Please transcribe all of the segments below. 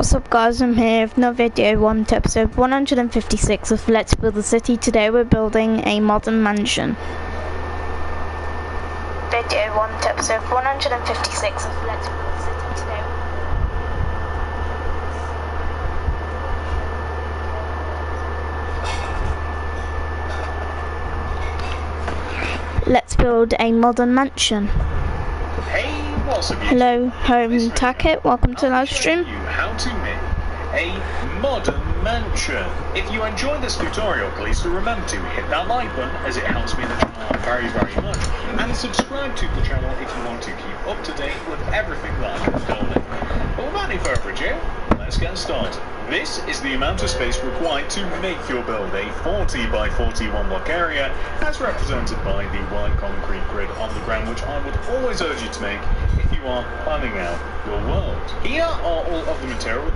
What's up guys, I'm here with another video, one to episode 156 of Let's Build a City. Today we're building a modern mansion. Video 1 to episode 156 of Let's Build a City. Today let's build a modern mansion. Hey, what's up? Hello, Home Tacket. Welcome to the live stream. How to make a modern mansion. If you enjoyed this tutorial, please do remember to hit that like button, as it helps me in the channel very much, and subscribe to the channel if you want to keep up to date with everything that I'm building. But without any further ado, let's get started. This is the amount of space required to make your build a 40 by 41 block area, as represented by the white concrete grid on the ground, which I would always urge you to make if you are planning out your world. Here are all of the material.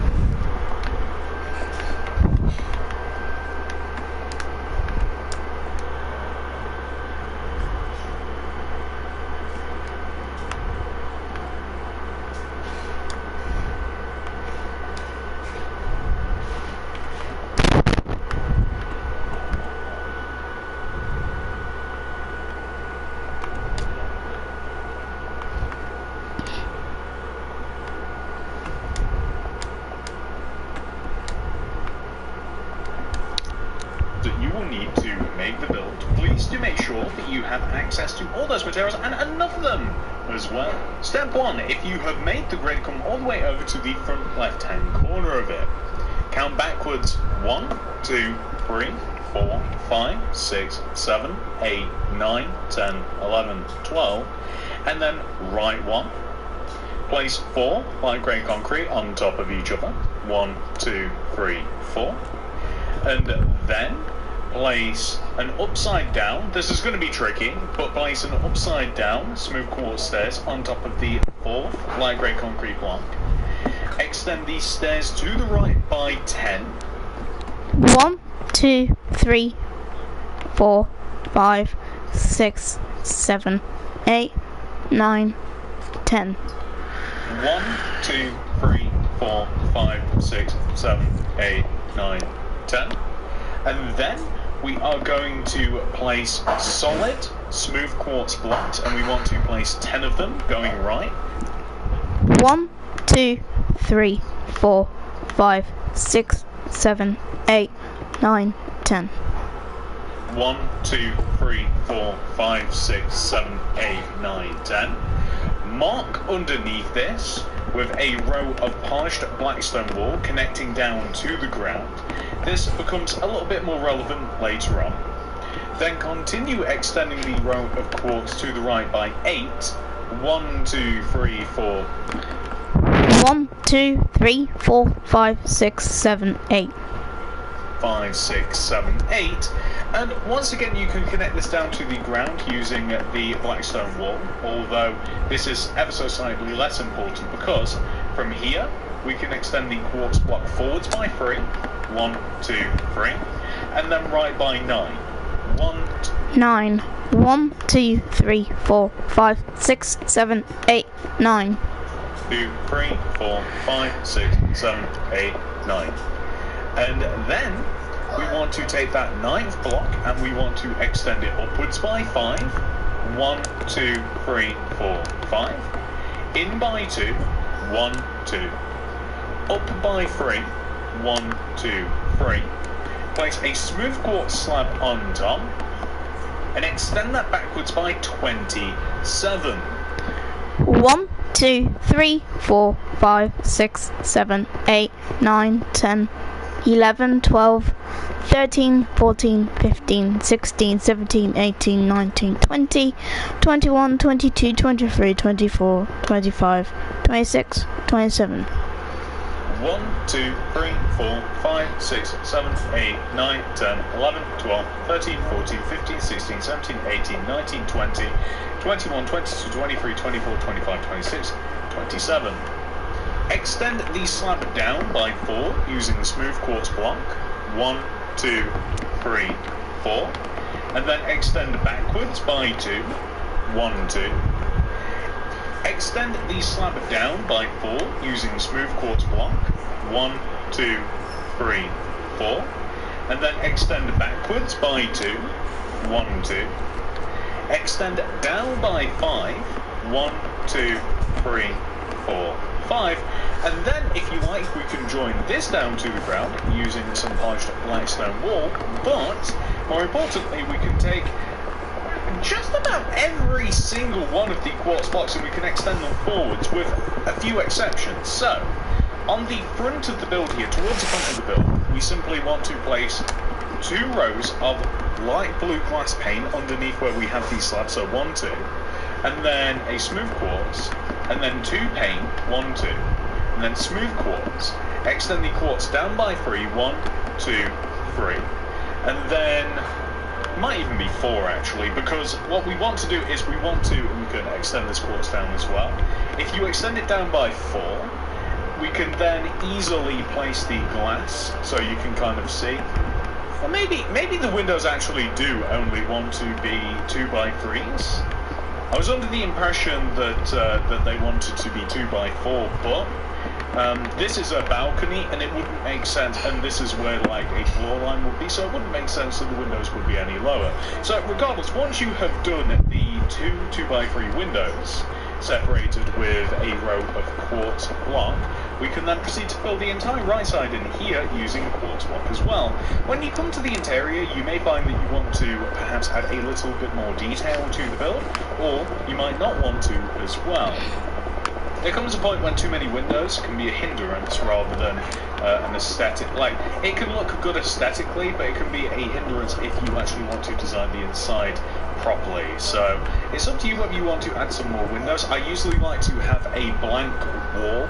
That you will need to make the build. Please do make sure that you have access to all those materials and enough of them as well. Step 1, if you have made the grid, come all the way over to the front left hand corner of it. Count backwards 1, 2, 3, 4, 5, 6, 7, 8, 9, 10, 11, 12, and then right 1. Place 4 light grey concrete on top of each other. 1, 2, 3, 4. And then place an upside down, this is going to be tricky, but place an upside down smooth quartz stairs on top of the 4th light grey concrete block. Extend these stairs to the right by 10. 1, 2, 3, 4, 5, 6, 7, 8, 9, 10. 1, 2, 3, 4, 5, 6, 7, 8, 9, 10. And then we are going to place solid smooth quartz blocks, and we want to place 10 of them going right. 1, 2, 3, 4, 5, 6, 7, 8, 9, 10. 1, 2, 3, 4, 5, 6, 7, 8, 9, 10. Mark underneath this with a row of polished blackstone wall connecting down to the ground. This becomes a little bit more relevant later on. Then continue extending the row of quartz to the right by 8. 1, 2, 3, 4. 1, 2, 3, 4, 5, 6, 7, 8. 5, 6, 7, 8. And once again, you can connect this down to the ground using the blackstone wall, although this is ever so slightly less important, because from here we can extend the quartz block forwards by 3. 1, 2, 3. And then right by 9. 9. 1, 2, 3, 4, 5, 6, 7, 8, 9. 2, 3, 4, 5, 6, 7, 8, 9. And then we want to take that 9th block and we want to extend it upwards by 5. 1, 2, 3, 4, 5. In by 2. 1, 2. Up by 3. 1, 2, 3. Place a smooth quartz slab on top and extend that backwards by 27. 1, 2, 3, 4, 5, 6, 7, 8, 9, 10, 11, 12, 13, 14, 15, 16, 17, 18, 19, 20, 21, 22, 23, 24, 25, 26, 27. 1, 2, 3, 4, 5, 6, 7, 8, 9, 10, 11, 12, 13, 14, 15, 16, 17, 18, 19, 20, 21, 22, 23, 24, 25, 26, 27. Extend the slab down by 4 using the smooth quartz block. 1, 2, 3, 4. And then extend backwards by 2. 1, 2. extend the slab down by 4 using smooth quartz block. 1, 2, 3, 4. And then extend backwards by 2. 1, 2. Extend down by 5. 1, 2, 3, 4, 5. And then, if you like, we can join this down to the ground using some polished black stone wall. But, more importantly, we can take just about every single one of the quartz blocks and we can extend them forwards with a few exceptions. So, on the front of the build here, towards the front of the build, we simply want to place 2 rows of light blue glass pane underneath where we have these slabs, so 1, 2, and then a smooth quartz, and then 2 pane, 1, 2, and then smooth quartz. Extend the quartz down by 3, 1, 2, 3, and then might even be 4 actually, because what we want to do is we can extend this quartz down as well. If you extend it down by 4, we can then easily place the glass, so you can kind of see. Or maybe the windows actually do only want to be 2 by 3s. I was under the impression that they wanted to be 2 by 4, but this is a balcony, and it wouldn't make sense, and this is where like a floor line would be, so it wouldn't make sense that the windows would be any lower. So regardless, once you have done the 2 by 3 windows separated with a row of quartz block, we can then proceed to fill the entire right side in here using quartz block as well. When you come to the interior, you may find that you want to perhaps add a little bit more detail to the build, or you might not want to as well. There comes a point when too many windows can be a hindrance rather than an aesthetic. Like, it can look good aesthetically, but it can be a hindrance if you actually want to design the inside properly. So it's up to you whether you want to add some more windows. I usually like to have a blank wall.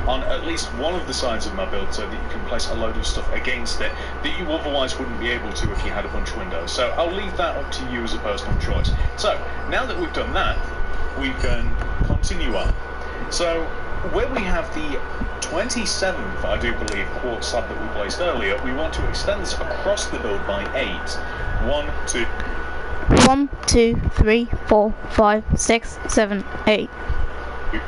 On at least one of the sides of my build, so that you can place a load of stuff against it that you otherwise wouldn't be able to if you had a bunch of windows. So I'll leave that up to you as a personal choice. So now that we've done that, we can continue on. So where we have the 27th, I do believe, quartz slab that we placed earlier, we want to extend this across the build by 8. 1, 2... 1, 2, 3, 4, 5, 6, 7, 8.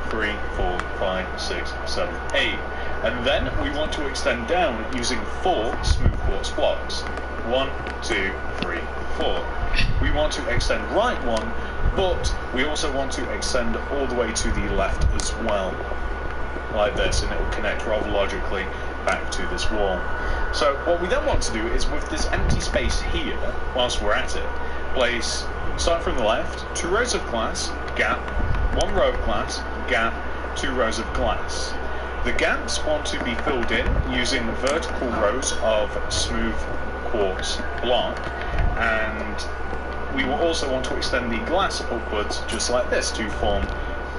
3, 4, 5, 6, 7, 8. And then we want to extend down using 4 smooth quartz blocks. 1, 2, 3, 4. We want to extend right 1, but we also want to extend all the way to the left as well. Like this, and it will connect rather logically back to this wall. So what we then want to do is, with this empty space here, whilst we're at it, place, start from the left, 2 rows of glass, gap, 1 row of glass, gap, 2 rows of glass. The gaps want to be filled in using vertical rows of smooth quartz block, and we will also want to extend the glass upwards just like this to form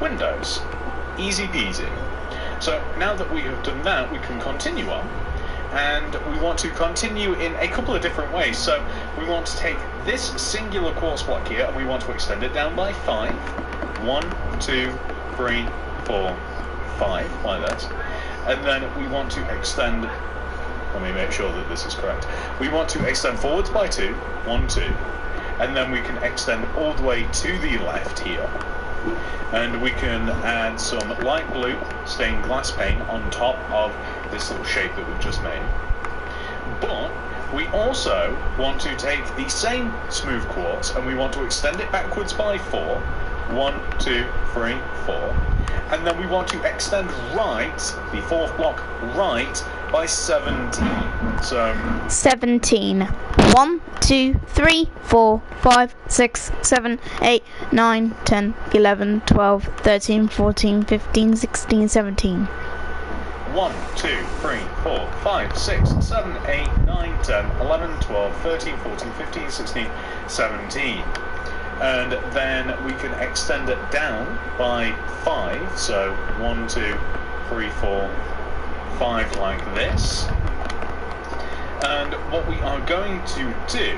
windows. Easy peasy. So now that we have done that, we can continue on, and we want to continue in a couple of different ways. So we want to take this singular quartz block here, and we want to extend it down by 5. 1, 2, 3, 4, 5, like that. And then we want to extend, let me make sure that this is correct. We want to extend forwards by 2, 1, 2, and then we can extend all the way to the left here. And we can add some light blue stained glass pane on top of this little shape that we've just made. But we also want to take the same smooth quartz and we want to extend it backwards by 4. 1, 2, 3, 4. And then we want to extend right, the 4th block, right by 17. So 17. 1, 2, 3, 4, 5, 6, 7, 8, 9, 10, 11, 12, 13, 14, 15, 16, 17. 1, 2, 3, 4, 5, 6, 7, 8, 9, 10, 11, 12, 13, 14, 15, 16, 17. And then we can extend it down by 5, so 1, 2, 3, 4, 5 like this. And what we are going to do,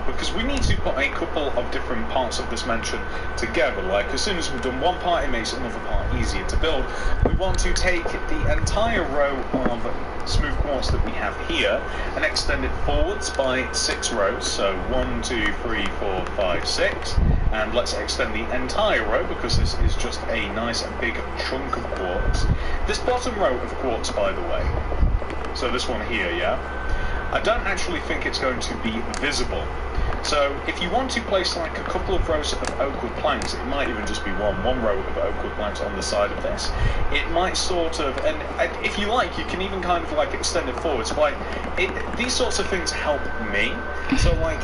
because we need to put a couple of different parts of this mansion together, like as soon as we've done one part it makes another part easier to build. We want to take the entire row of smooth quartz that we have here and extend it forwards by 6 rows, so 1, 2, 3, 4, 5, 6, and let's extend the entire row because this is just a nice big chunk of quartz. This bottom row of quartz, by the way, so this one here, yeah, I don't actually think it's going to be visible. So if you want to place like a couple of rows of oak wood planks, it might even just be one row of oak wood planks on the side of this. It might sort of, and if you like, you can even kind of like extend it forwards. Like these sorts of things help me. So like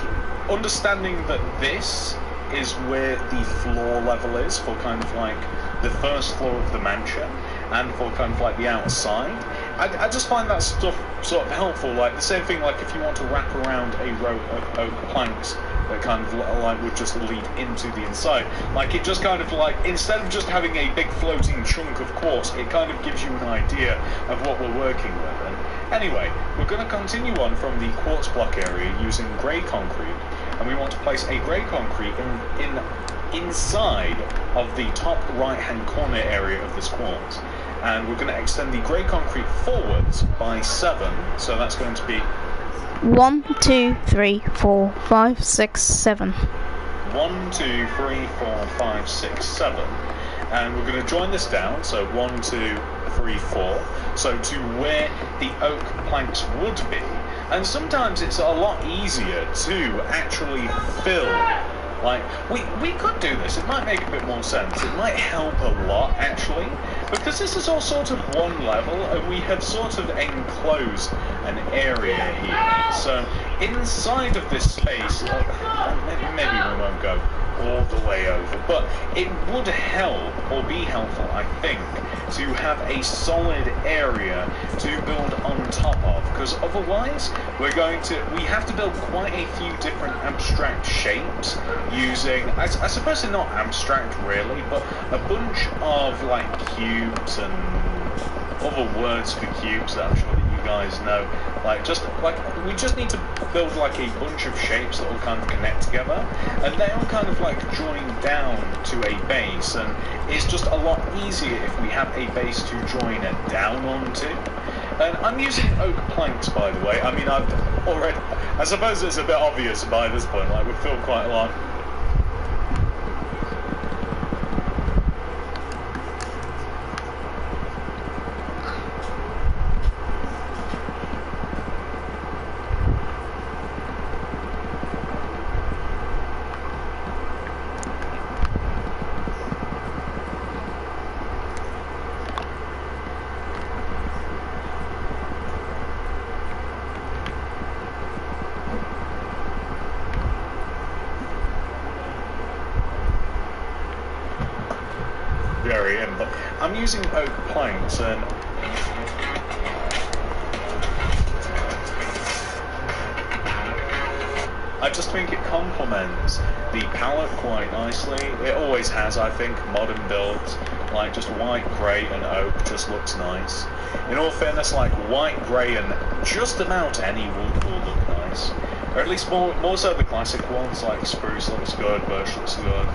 understanding that this is where the floor level is for kind of like the first floor of the mansion and for kind of like the outside. I just find that stuff sort of helpful, like the same thing like if you want to wrap around a row of oak planks that kind of like would just lead into the inside. Like it just kind of like, instead of just having a big floating chunk of quartz, it kind of gives you an idea of what we're working with. And anyway, we're going to continue on from the quartz block area using grey concrete, and we want to place a grey concrete inside of the top right hand corner area of this quartz. And we're going to extend the grey concrete forwards by 7, so that's going to be 1, 2, 3, 4, 5, 6, 7. 1, 2, 3, 4, 5, 6, 7. And we're going to join this down, so 1, 2, 3, 4, so to where the oak planks would be. And sometimes it's a lot easier to actually fill. Like, we could do this, it might make a bit more sense, it might help a lot actually, because this is all sort of one level and we have sort of enclosed an area here. So inside of this space, maybe we won't go all the way over, but it would help, or be helpful I think, to have a solid area to build on top of, because otherwise we have to build quite a few different abstract shapes using, I suppose they're not abstract really, but a bunch of like cubes and other words for cubes that I'm sure that you guys know. We just need to build like a bunch of shapes that will kind of connect together, and they all kind of like join down to a base, and it's just a lot easier if we have a base to join it down onto. And I'm using oak planks, by the way. I mean, I suppose it's a bit obvious by this point, like we've filled quite a lot. But I'm using oak planks, and I just think it complements the palette quite nicely. It always has, I think, modern builds, like just white, grey and oak just looks nice. In all fairness, like white, grey and just about any wood will look nice. Or at least more so the classic ones, like spruce looks good, birch looks good.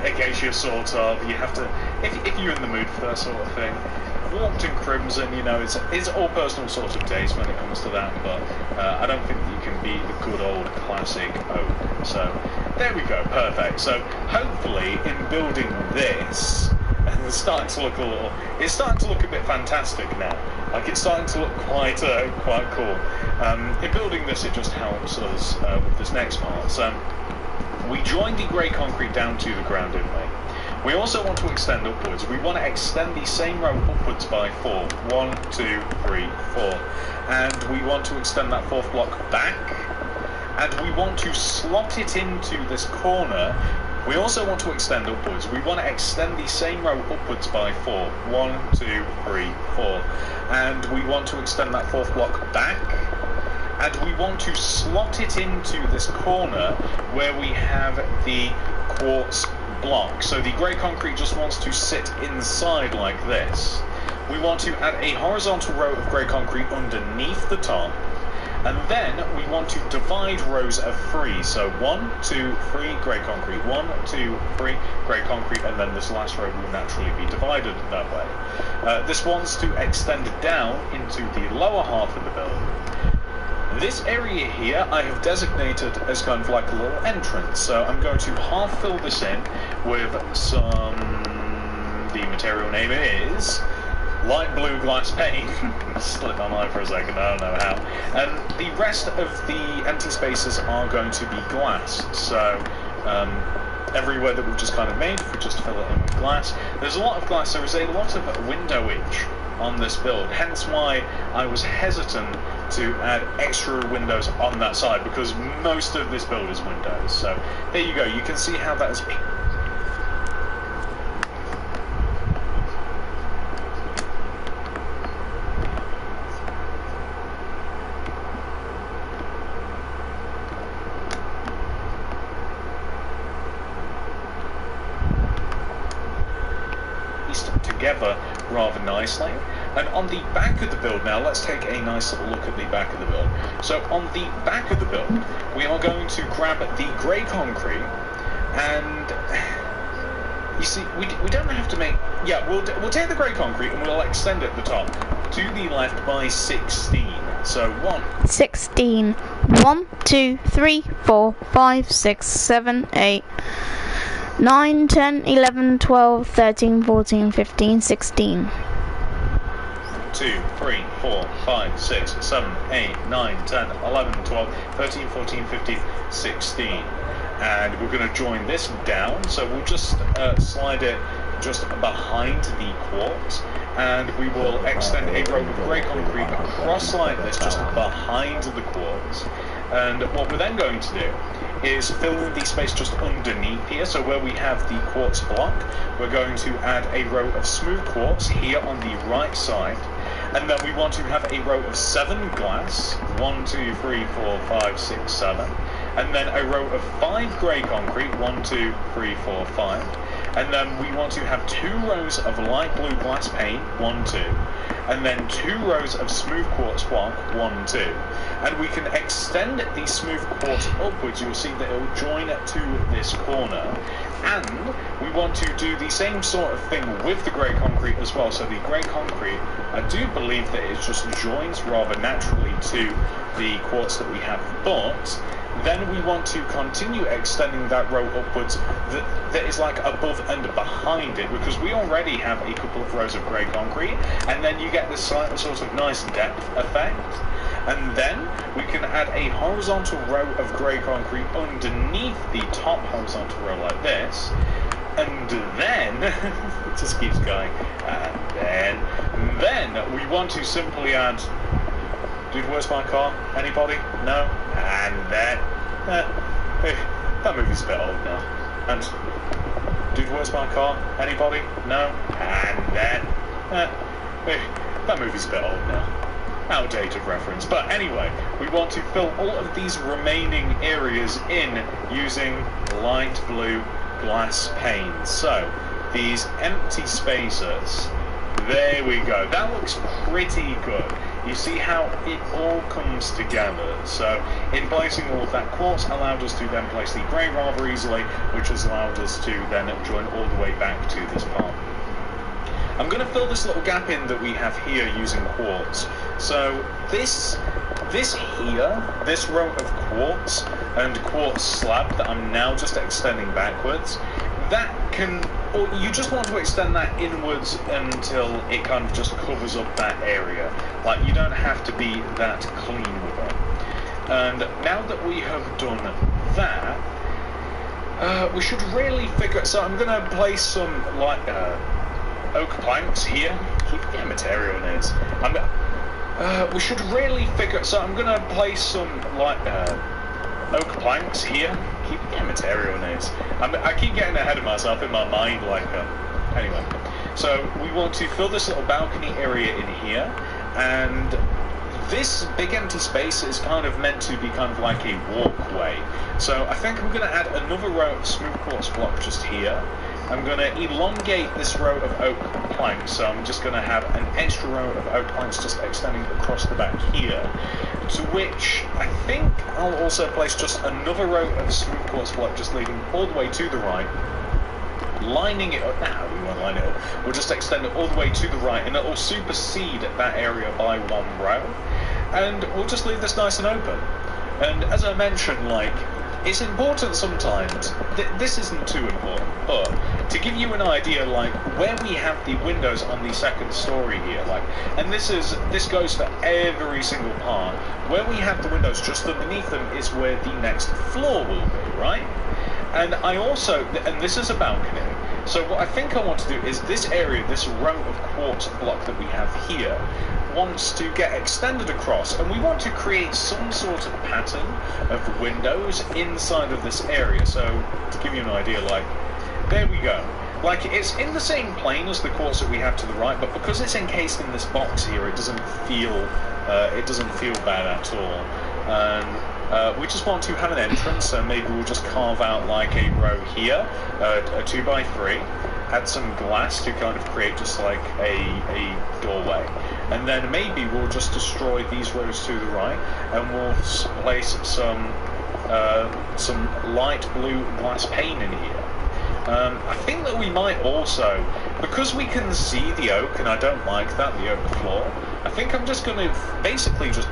Acacia sort of, you have to, if you're in the mood for that sort of thing. Warped and crimson, you know, it's all personal sort of taste when it comes to that, but I don't think that you can beat the good old classic oak. So there we go, perfect. So hopefully in building this, and it's starting to look a bit fantastic now. Like it's starting to look quite cool. In building this, it just helps us with this next part. So we joined the grey concrete down to the ground, didn't we? We also want to extend upwards. We want to extend the same row upwards by 4. 1, 2, 3, 4. And we want to extend that fourth block back. And we want to slot it into this corner. We also want to extend upwards. We want to extend the same row upwards by 4. 1, 2, 3, 4. And we want to extend that fourth block back. And we want to slot it into this corner where we have the quartz block. So the grey concrete just wants to sit inside like this. We want to add a horizontal row of grey concrete underneath the top, and then we want to divide rows of 3. So 1, 2, 3 grey concrete, 1, 2, 3 grey concrete, and then this last row will naturally be divided that way. This wants to extend down into the lower half of the build. This area here I have designated as kind of like a little entrance, so I'm going to half fill this in with some, the material name is light blue glass pane. Slipped my mind for a second, I don't know how. And the rest of the empty spaces are going to be glass, so everywhere that we've just kind of made, if we just fill it in with glass. There's a lot of glass, there is a lot of windowage on this build, hence why I was hesitant to add extra windows on that side, because most of this build is windows. So there you go, you can see how that is. Together rather nicely. And on the back of the build now, let's take a nice little look at the back of the build. So on the back of the build, we are going to grab the grey concrete, and you see, we don't have to make, yeah, we'll take the grey concrete and we'll extend it at the top to the left by 16. So 16. 1, 2, 3, 4, 5, 6, 7, 8, 9, 10, 11, 12, 13, 14, 15, 16. 2, 3, 4, 5, 6, 7, 8, 9, 10, 11, 12, 13, 14, 15, 16. And we're going to join this down, so we'll just slide it just behind the quartz, and we will extend a row of grey concrete across like this, just behind the quartz. And what we're then going to do is fill in the space just underneath here. So where we have the quartz block, we're going to add a row of smooth quartz here on the right side, and then we want to have a row of 7 glass, 1, 2, 3, 4, 5, 6, 7, and then a row of 5 grey concrete, 1, 2, 3, 4, 5, and then we want to have 2 rows of light blue glass pane, 1, 2, and then 2 rows of smooth quartz block, 1, 2. And we can extend the smooth quartz upwards. You'll see that it will join to this corner. And we want to do the same sort of thing with the grey concrete as well. So the grey concrete, I do believe that it just joins rather naturally to the quartz that we have, but then we want to continue extending that row upwards that is like above and behind it, because we already have a couple of rows of grey concrete, and then you get this sort of nice depth effect. And then we can add a horizontal row of grey concrete underneath the top horizontal row like this, and then it just keeps going, and then we want to simply add, dude, where's my car? Anybody? No? And then that movie's a bit old now. And dude, where's my car? Anybody? No? And then that movie's a bit old now. Outdated reference. But anyway, we want to fill all of these remaining areas in using light blue glass panes. So these empty spaces, there we go. That looks pretty good. You see how it all comes together. So in placing all of that quartz allowed us to then place the grey rather easily, which has allowed us to then join all the way back to this part. I'm going to fill this little gap in that we have here using quartz. So this here, this row of quartz and quartz slab that I'm now just extending backwards, that can, or you just want to extend that inwards until it kind of just covers up that area. Like, you don't have to be that clean with it. And now that we have done that, we should really figure, so I'm going to place some like oak planks here. Keep the material needs. We should really figure, so I'm going to place some like oak planks here. Keep the material needs. I keep getting ahead of myself in my mind, like anyway. So we want to fill this little balcony area in here, and this big empty space is kind of meant to be kind of like a walkway. So I think I'm going to add another row of smooth quartz block just here. I'm going to elongate this row of oak planks, so I'm just going to have an extra row of oak planks just extending across the back here, to which I think I'll also place just another row of smooth quartz block just leading all the way to the right, lining it up. Now we won't line it up, we'll just extend it all the way to the right, and it'll supersede that area by one row, and we'll just leave this nice and open. And as I mentioned, like, it's important sometimes, this isn't too important, but to give you an idea, like, where we have the windows on the second story here, like, and this goes for every single part, where we have the windows just underneath them is where the next floor will be, right? And I also, and this is a balcony, so what I think I want to do is this area, this row of quartz block that we have here, wants to get extended across, and we want to create some sort of pattern of windows inside of this area. So to give you an idea, like, there we go. Like, it's in the same plane as the quartz that we have to the right, but because it's encased in this box here, it doesn't feel bad at all. And we just want to have an entrance, so maybe we'll just carve out like a row here, a 2x3, add some glass to kind of create just like a doorway, and then maybe we'll just destroy these rows to the right, and we'll place some light blue glass pane in here. I think that we might also, because we can see the oak, and I don't like that, the oak floor, I think I'm just going to basically just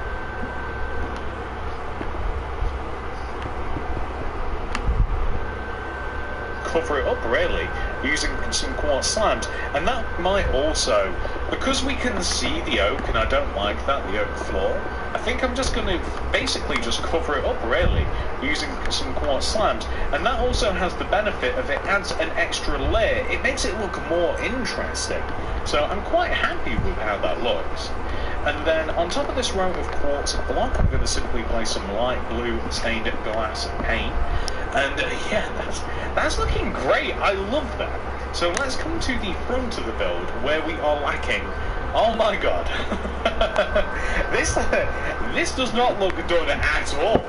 cover it up, really, using some quartz slabs. And that might also, because we can see the oak, and I don't like that, the oak floor, I think I'm just going to basically just cover it up, really, using some quartz slabs. And that also has the benefit of it adds an extra layer. It makes it look more interesting. So I'm quite happy with how that looks. And then on top of this row of quartz block, I'm going to simply place some light blue stained glass paint. And yeah, that's looking great. I love that. So let's come to the front of the build where we are lacking. Oh my god. This does not look done at all.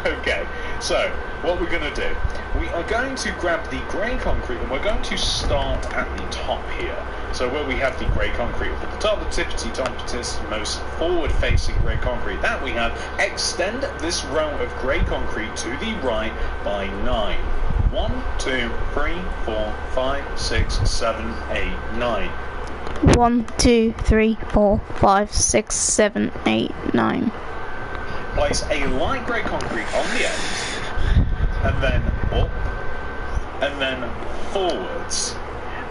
Okay, so what we're going to do, we are going to grab the grey concrete and we're going to start at the top here. So where we have the grey concrete at the top, the tippity-toppitest, most forward-facing grey concrete that we have, extend this row of grey concrete to the right by 9. 1, 2, 3, 4, 5, 6, 7, 8, 9. 1, 2, 3, 4, 5, 6, 7, 8, 9. Place a light grey concrete on the end, and then up, and then forwards,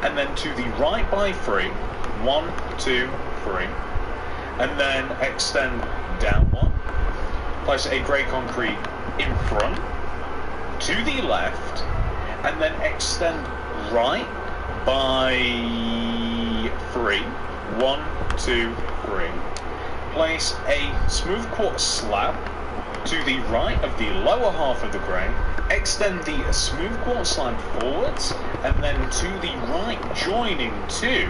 and then to the right by 3, 1, 2, 3, and then extend down 1. Place a grey concrete in front, to the left, and then extend right by 3, 1, 2, 3. Place a smooth quartz slab to the right of the lower half of the grey, extend the smooth quartz slab forwards, and then to the right, joining to,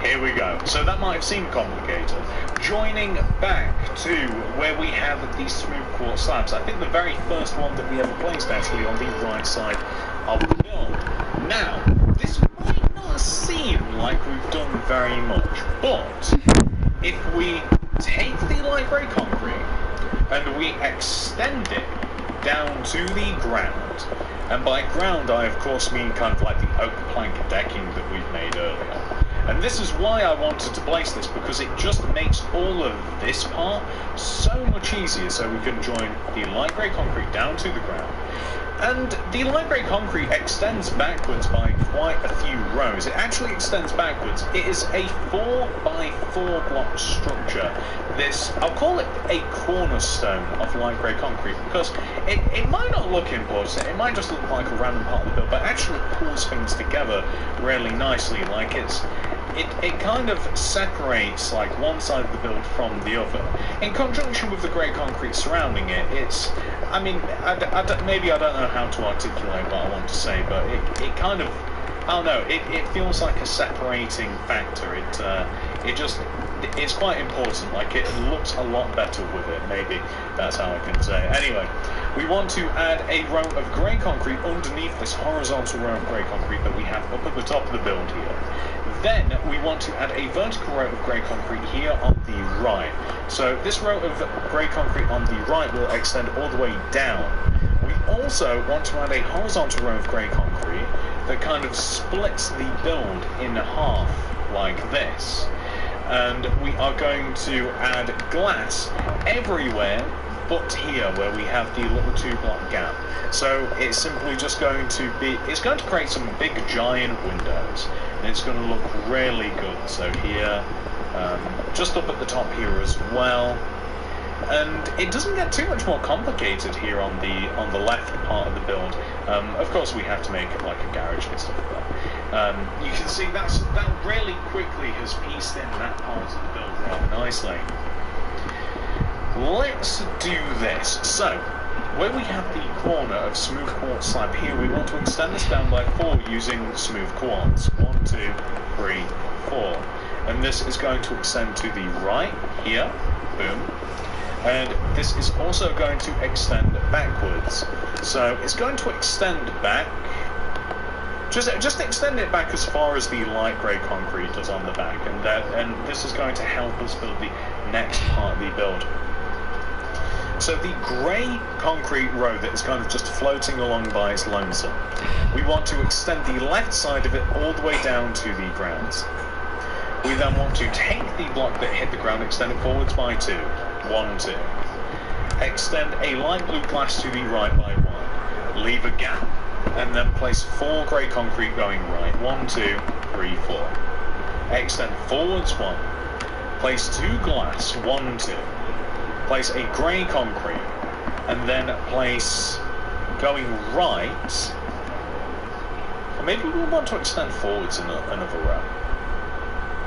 here we go. So that might have seemed complicated. Joining back to where we have these smooth quartz slabs. I think the very first one that we ever placed actually on the right side of the build. Now, this might not seem like we've done very much, but if we take the light grey concrete and we extend it down to the ground, and by ground I of course mean kind of like the oak plank decking that we've made earlier. And this is why I wanted to place this, because it just makes all of this part so much easier, so we can join the light grey concrete down to the ground. And the light grey concrete extends backwards by quite a few rows. It actually extends backwards. It is a 4x4 block structure. This, I'll call it a cornerstone of light grey concrete, because it might not look important, it might just look like a random part of the build, but actually pulls things together really nicely. Like it kind of separates like one side of the build from the other. In conjunction with the grey concrete surrounding it, it's, I mean, maybe I don't know how to articulate what I want to say, but it kind of, I don't know, it feels like a separating factor. it's quite important. Like, it looks a lot better with it, maybe that's how I can say it. Anyway, we want to add a row of grey concrete underneath this horizontal row of grey concrete that we have up at the top of the build here. Then we want to add a vertical row of grey concrete here on the right. So this row of grey concrete on the right will extend all the way down. We also want to add a horizontal row of grey concrete that kind of splits the build in half like this. And we are going to add glass everywhere but here where we have the little 2-block gap. So it's simply just going to be, it's going to create some big giant windows, and it's going to look really good. So here, just up at the top here as well. And it doesn't get too much more complicated here on the left part of the build. Of course, we have to make it like a garage and stuff, but you can see that really quickly has pieced in that part of the build rather nicely. Let's do this. So, where we have the corner of smooth quartz slab here, we want to extend this down by 4 using smooth quartz. 1, 2, 3, 4. And this is going to extend to the right here. Boom. And this is also going to extend backwards. So it's going to extend back. Just extend it back as far as the light grey concrete does on the back, and this is going to help us build the next part of the build. So the grey concrete row that is kind of just floating along by its lonesome, we want to extend the left side of it all the way down to the ground. We then want to take the block that hit the ground, extend it forwards by 2. 1, 2. Extend a light blue glass to the right by 1. Leave a gap, and then place 4 grey concrete going right. 1, 2, 3, 4. Extend forwards 1. Place 2 glass. 1, 2. Place a grey concrete, and then place going right. Or maybe we want to extend forwards another row.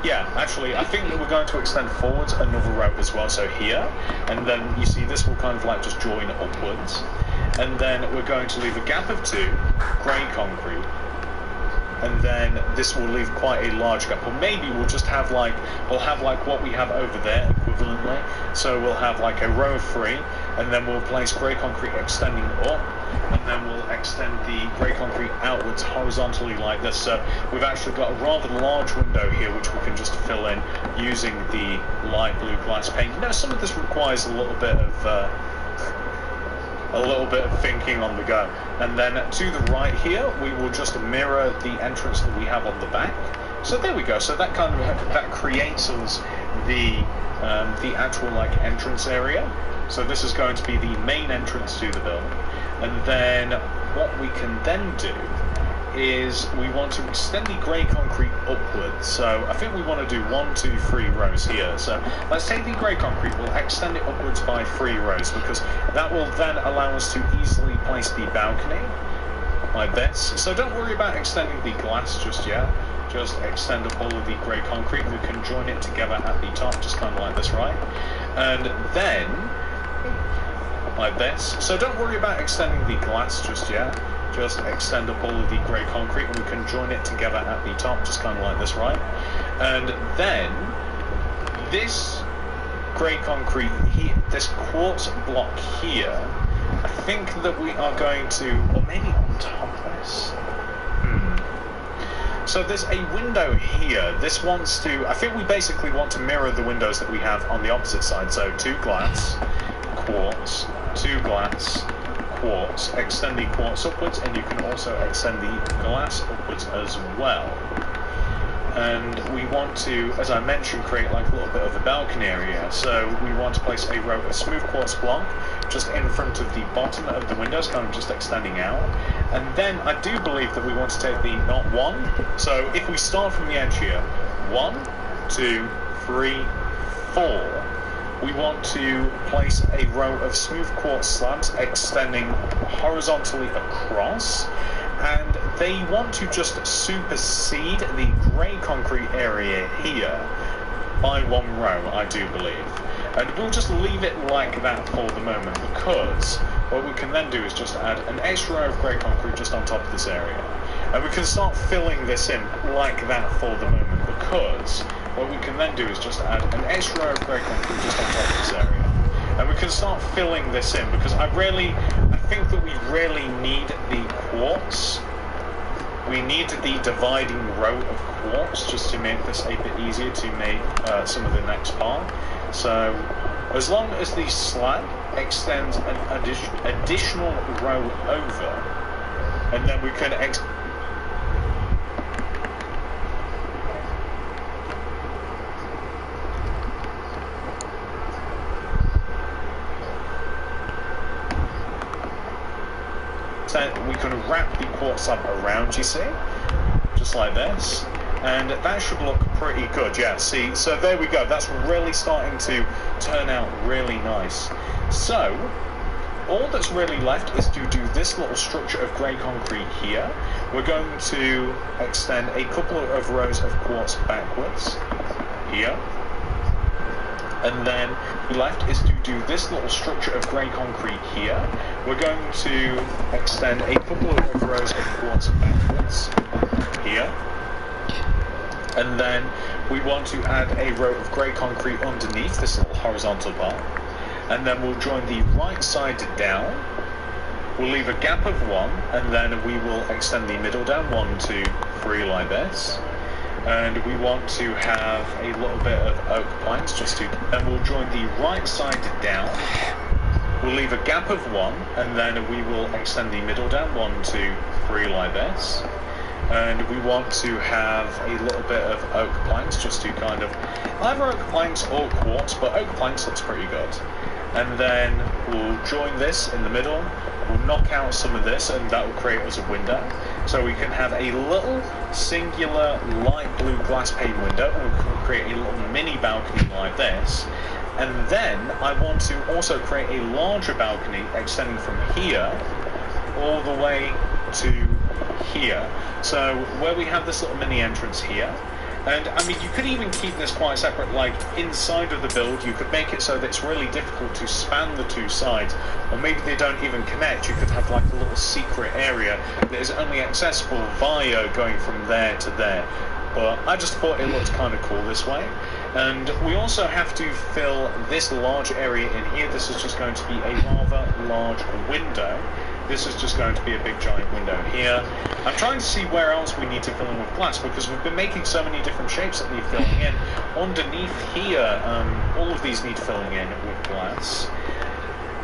Yeah, actually, I think that we're going to extend forwards another row as well. So here, and then you see this will kind of like just join upwards, and then we're going to leave a gap of 2 grey concrete, and then this will leave quite a large gap. Or maybe we'll just have like what we have over there equivalently. So we'll have like a row of 3, and then we'll place grey concrete extending up, and then we'll extend the grey concrete outwards horizontally like this. So we've actually got a rather large window here which we can just fill in using the light blue glass paint. Now some of this requires a little bit of thinking on the go. And then to the right here, we will just mirror the entrance that we have on the back. So there we go. So that kind of that creates us the actual like entrance area. So this is going to be the main entrance to the building. And then what we can then do is we want to extend the grey concrete upwards. So I think we want to do 1, 2, 3 rows here. So let's take the grey concrete, we'll extend it upwards by 3 rows, because that will then allow us to easily place the balcony like this. So don't worry about extending the glass just yet. Just extend up all of the grey concrete, and we can join it together at the top, just kind of like this, right? And then like this. So don't worry about extending the glass just yet. Just extend up all of the grey concrete, and we can join it together at the top, just kind of like this, right? And then this grey concrete here, this quartz block here, I think that we are going to, or maybe on top of this. So there's a window here. This wants to, I think we basically want to mirror the windows that we have on the opposite side. So 2 glass, quartz, 2 glass, quartz. Extend the quartz upwards, and you can also extend the glass upwards as well. And we want to, as I mentioned, create like a little bit of a balcony area. So we want to place a row of smooth quartz block just in front of the bottom of the windows, kind of just extending out. And then I do believe that we want to take the not 1. So if we start from the edge here, 1, 2, 3, 4. We want to place a row of smooth quartz slabs extending horizontally across, and they want to just supersede the grey concrete area here by 1 row, I do believe. And we'll just leave it like that for the moment, because what we can then do is just add an extra row of grey concrete just on top of this area. And we can start filling this in like that for the moment, because what we can then do is just add an extra row of grey concrete just on top of this area. And we can start filling this in, because I think that we really need the quartz. We need the dividing row of quartz just to make this a bit easier to make some of the next part. So as long as the slab extends an additional row over, and then we can wrap the quartz slab around, you see, just like this, and that should look pretty good. Yeah, see, so there we go, that's really starting to turn out really nice. So all that's really left is to do this little structure of grey concrete here. We're going to extend a couple of rows of quartz backwards here, and then left is to do this little structure of grey concrete here. We're going to extend a couple of rows of quartz backwards here, and then we want to add a row of grey concrete underneath this little horizontal bar, and then we'll join the right side down. We'll leave a gap of 1, and then we will extend the middle down 1, 2, 3 like this. And we want to have a little bit of oak planks and we'll join the right side down. We'll leave a gap of 1, and then we will extend the middle down 1, 2, 3 like this. And we want to have a little bit of oak planks just to kind of either oak planks or quartz, but oak planks looks pretty good. And then we'll join this in the middle. We'll knock out some of this, and that will create us a window. So we can have a little singular light blue glass pane window, and we can create a little mini balcony like this. And then I want to also create a larger balcony extending from here all the way to here. So where we have this little mini entrance here. And I mean, you could even keep this quite separate, like inside of the build. You could make it so that it's really difficult to span the two sides, or maybe they don't even connect. You could have like a little secret area that is only accessible via going from there to there. But I just thought it looked kind of cool this way. And we also have to fill this large area in here. This is just going to be a rather large window. This is just going to be a big giant window here. I'm trying to see where else we need to fill in with glass, because we've been making so many different shapes that need filling in. Underneath here, all of these need filling in with glass.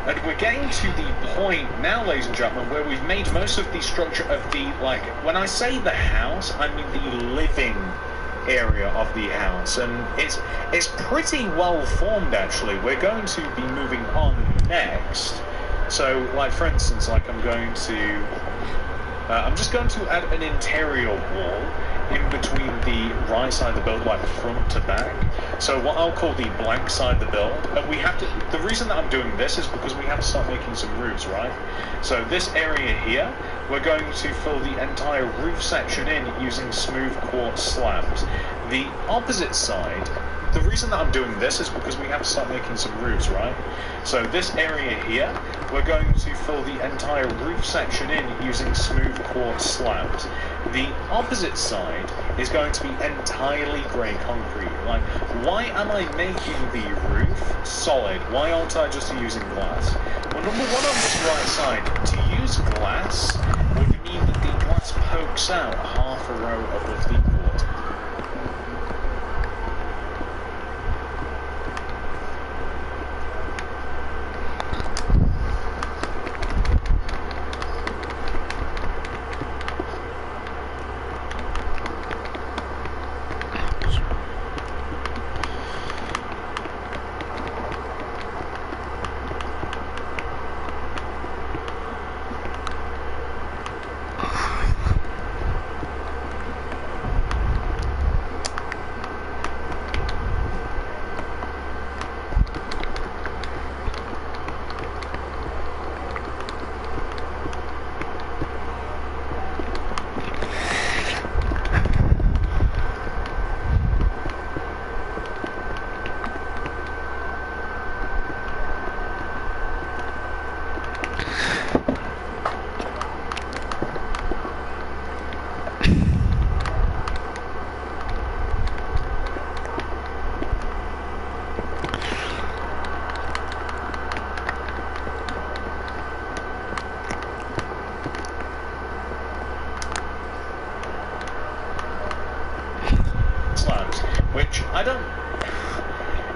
And we're getting to the point now, ladies and gentlemen, where we've made most of the structure of the, like, when I say the house, I mean the living area of the house, and it's pretty well formed actually. We're going to be moving on next. So, like for instance, like I'm just going to add an interior wall in between the right side of the build, like front to back. So what I'll call the blank side of the build. And we have to, the reason that I'm doing this is because we have to start making some roofs, right? So this area here, we're going to fill the entire roof section in using smooth quartz slabs. The opposite side, the reason that I'm doing this is because we have to start making some roofs, right? So this area here, we're going to fill the entire roof section in using smooth quartz slabs. The opposite side is going to be entirely grey concrete. Like, why am I making the roof solid? Why aren't I just using glass? Well, number one, on this right side, to use glass would mean that the glass pokes out half a row above the quartz.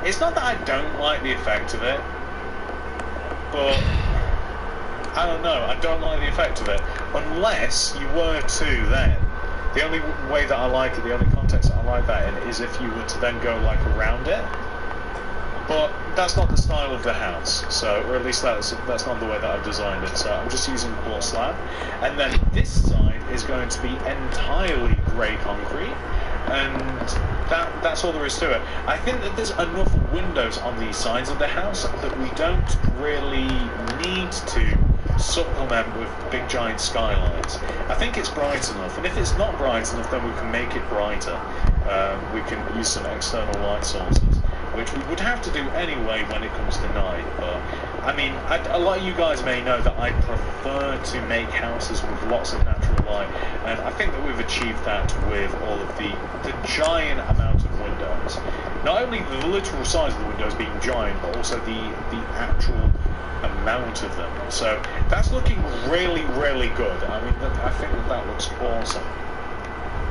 It's not that I don't like the effect of it, but I don't know, I don't like the effect of it. Unless you were to then, the only way that I like it, the only context that I like that in is if you were to then go like around it. But that's not the style of the house, so, or at least that's not the way that I've designed it. So I'm just using quartz slab, and then this side is going to be entirely grey concrete, and that's all there is to it. I think that there's enough windows on the sides of the house that we don't really need to supplement with big giant skylights. I think it's bright enough, and if it's not bright enough, then we can make it brighter. We can use some external light sources, which we would have to do anyway when it comes to night. But I mean, a lot of you guys may know that I prefer to make houses with lots of natural light, and I think that we've achieved that with all of the giant amount of windows. Not only the literal size of the windows being giant, but also the actual amount of them. So that's looking really, really good. I mean, I think that looks awesome.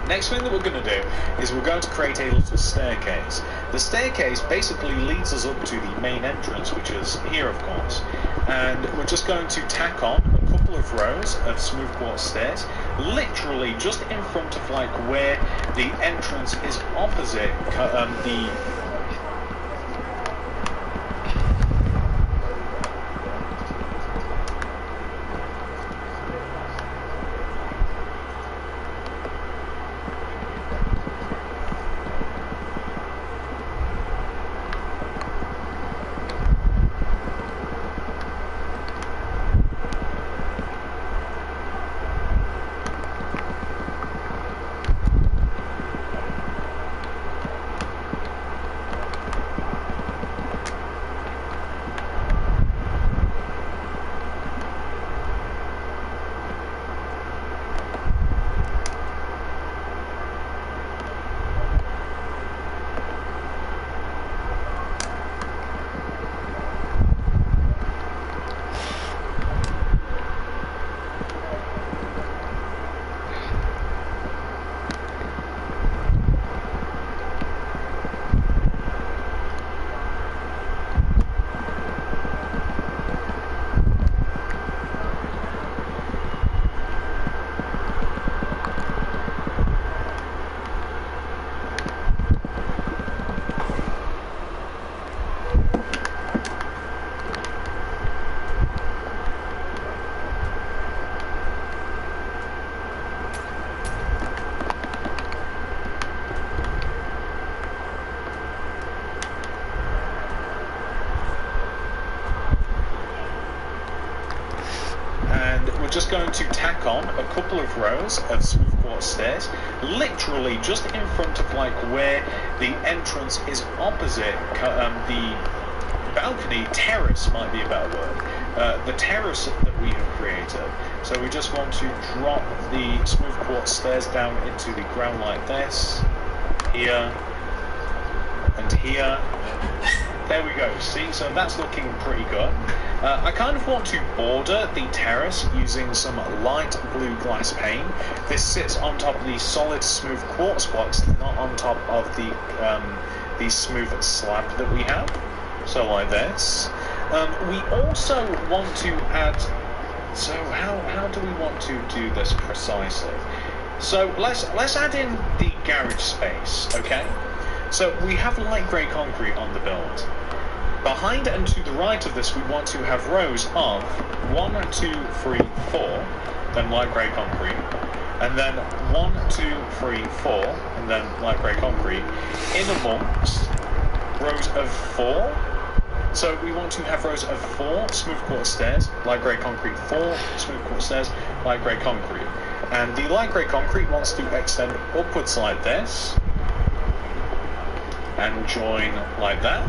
Next thing that we're going to do is we're going to create a little staircase. The staircase basically leads us up to the main entrance, which is here, of course. And we're just going to tack on a couple of rows of smooth quartz stairs, literally just in front of like where the entrance is opposite the just going to tack on a couple of rows of smooth quartz stairs, literally just in front of like where the entrance is opposite the balcony. Terrace might be a better word. The terrace that we have created. So we just want to drop the smooth quartz stairs down into the ground like this, here, and here. There we go, see, so that's looking pretty good. I kind of want to border the terrace using some light blue glass pane. This sits on top of the solid smooth quartz blocks, not on top of the smooth slab that we have. So like this. We also want to add, so how do we want to do this precisely? So let's add in the garage space, okay? So we have light grey concrete on the build. Behind and to the right of this, we want to have rows of 1, 2, 3, 4, then light grey concrete, and then 1, 2, 3, 4, and then light grey concrete, in amongst rows of 4. So we want to have rows of 4 smooth quartz stairs, light grey concrete, 4 smooth quartz stairs, light grey concrete. And the light grey concrete wants to extend upwards like this, and join like that.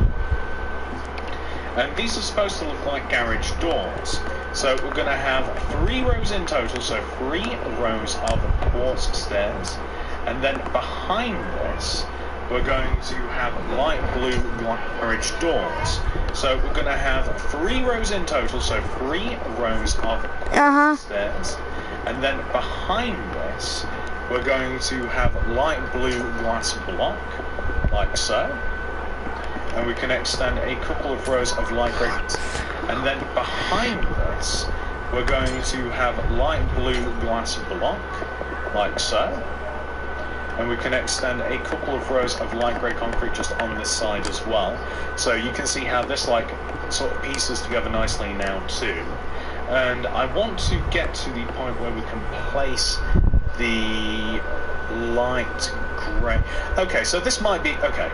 And these are supposed to look like garage doors. So we're going to have 3 rows in total, so 3 rows of quartz stairs. And then behind this, we're going to have light blue garage doors. So we're going to have 3 rows in total, so 3 rows of stairs. And then behind this, we're going to have light blue glass block, like so. and we can extend a couple of rows of light grey. And then behind this, we're going to have light blue glass block, like so. And we can extend a couple of rows of light grey concrete just on this side as well. So you can see how this like sort of pieces together nicely now too. And I want to get to the point where we can place the light grey. Okay, so this might be okay.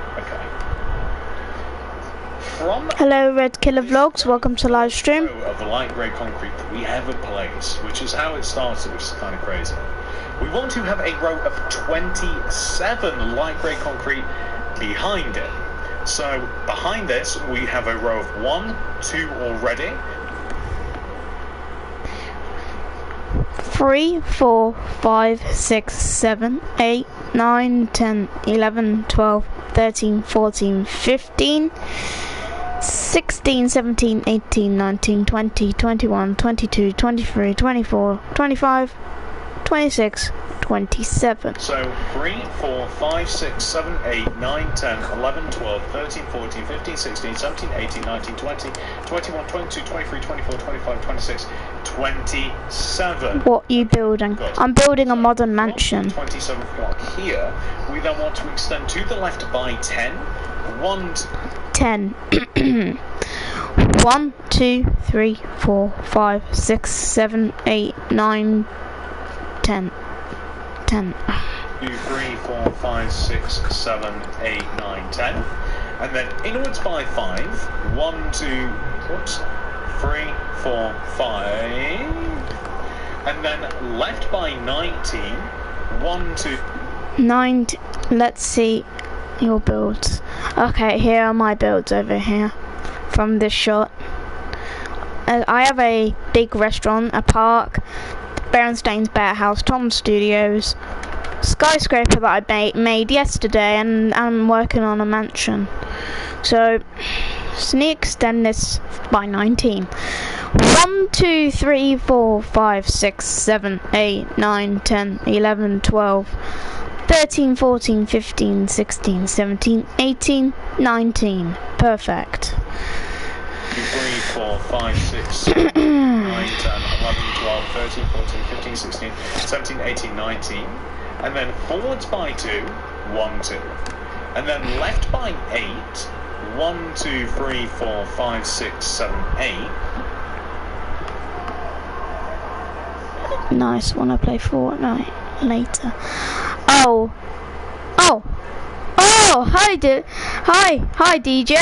Hello, Red Killer Vlogs. Welcome to live stream. Of the light grey concrete that we ever placed, which is how it started, which is kind of crazy. We want to have a row of 27 light grey concrete behind it. So behind this, we have a row of 1, 2 already. 3, 4, 5, 6, 7, 8, 9, 10, 11, 12, 13, 14, 15, 16, 17, 18, 19, 20, 21, 22, 23, 24, 25, 26, 27. So 3, 4, 5, 6, 7, 8, 9, 10, 11, 12, 13, 14, 15, 16, 17, 18, 19, 20, 21, 22, 23, 24, 25, 26, 27. What are you building? Good. I'm building a modern mansion. 27th block here. We then want to extend to the left by 10. 10. 1, 2, 3, 4, 5, 6, 7, 8, 9, 10. 10. 2, 3, 4, 5, 6, 7, 8, 9, 10. And then inwards by 5. 1, 2, whoops, 3, 4, 5. And then left by 19. 1, 2. 9. Let's see your builds. Okay, here are my builds over here from this shot. I have a big restaurant, a park, Berenstein's Bear House, Tom's Studios, skyscraper that I made yesterday, and I'm working on a mansion. So let me extend this by 19. 1, 2, 3, 4, 5, 6, 7, 8, 9, 10, 11, 12, 13, 14, 15, 16, 17, 18, 19. Perfect. 2, 3, 4, 5, 6, 7, 8, 9, 10, 11, 12, 13, 14, 15, 16, 17, 18, 19. And then forwards by 2, 1, 2. And then left by 8, 1, 2, 3, 4, 5, 6, 7, 8. Nice, wanna play Fortnite later. Oh, hi DJ.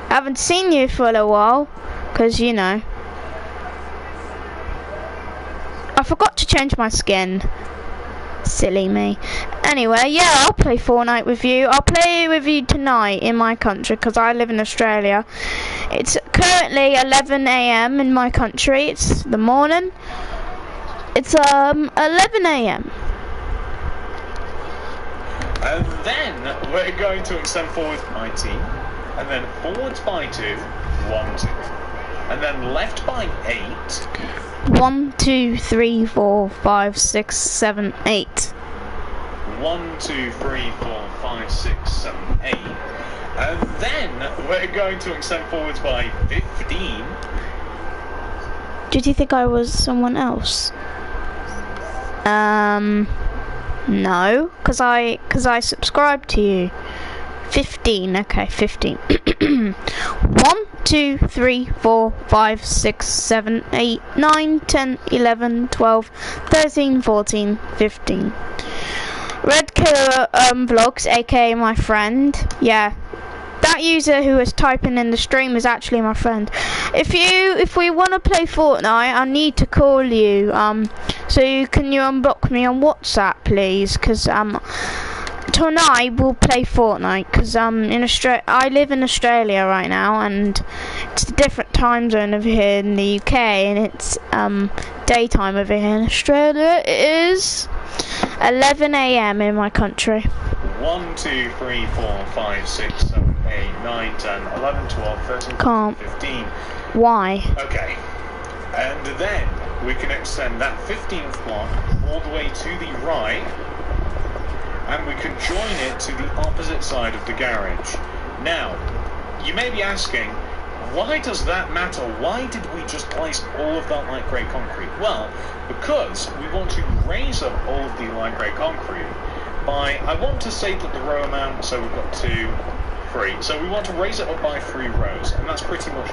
Haven't seen you for a little while, cause you know, I forgot to change my skin. Silly me. Anyway, yeah, I'll play Fortnite with you. I'll play with you tonight in my country, because I live in Australia. It's currently 11 AM in my country. It's the morning. It's 11 AM. And then we're going to extend forwards 19, and then forwards by 2, 1, 2, and then left by 8. 1, 2, 3, 4, 5, 6, 7, 8. 1, 2, 3, 4, 5, 6, 7, 8. And then we're going to extend forwards by 15. Did you think I was someone else? No, because I subscribed to you. 15, okay, 15. 1, 2, 3, 4, 5, 6, 7, 8, 9, 10, 11, 12, 13, 14, 15. Red Killer Vlogs, aka my friend. Yeah, that user who was typing in the stream is actually my friend. If we want to play Fortnite, I need to call you. So can you unblock me on WhatsApp, please? Because tonight we'll play Fortnite. Because I live in Australia right now, and it's a different time zone over here in the UK, and it's daytime over here in Australia. It is 11 AM in my country. 1, 2, 3, 4, 5, 6, 7, 8, 9, 10, 11, 12, 13, 14, 15. Why? Okay. And then we can extend that 15th block all the way to the right, and we can join it to the opposite side of the garage. Now, you may be asking, why does that matter? Why did we just place all of that light grey concrete? Well, because we want to raise up all of the light grey concrete by, I want to say that the row amount, so we've got 2, 3. So we want to raise it up by 3 rows, and that's pretty much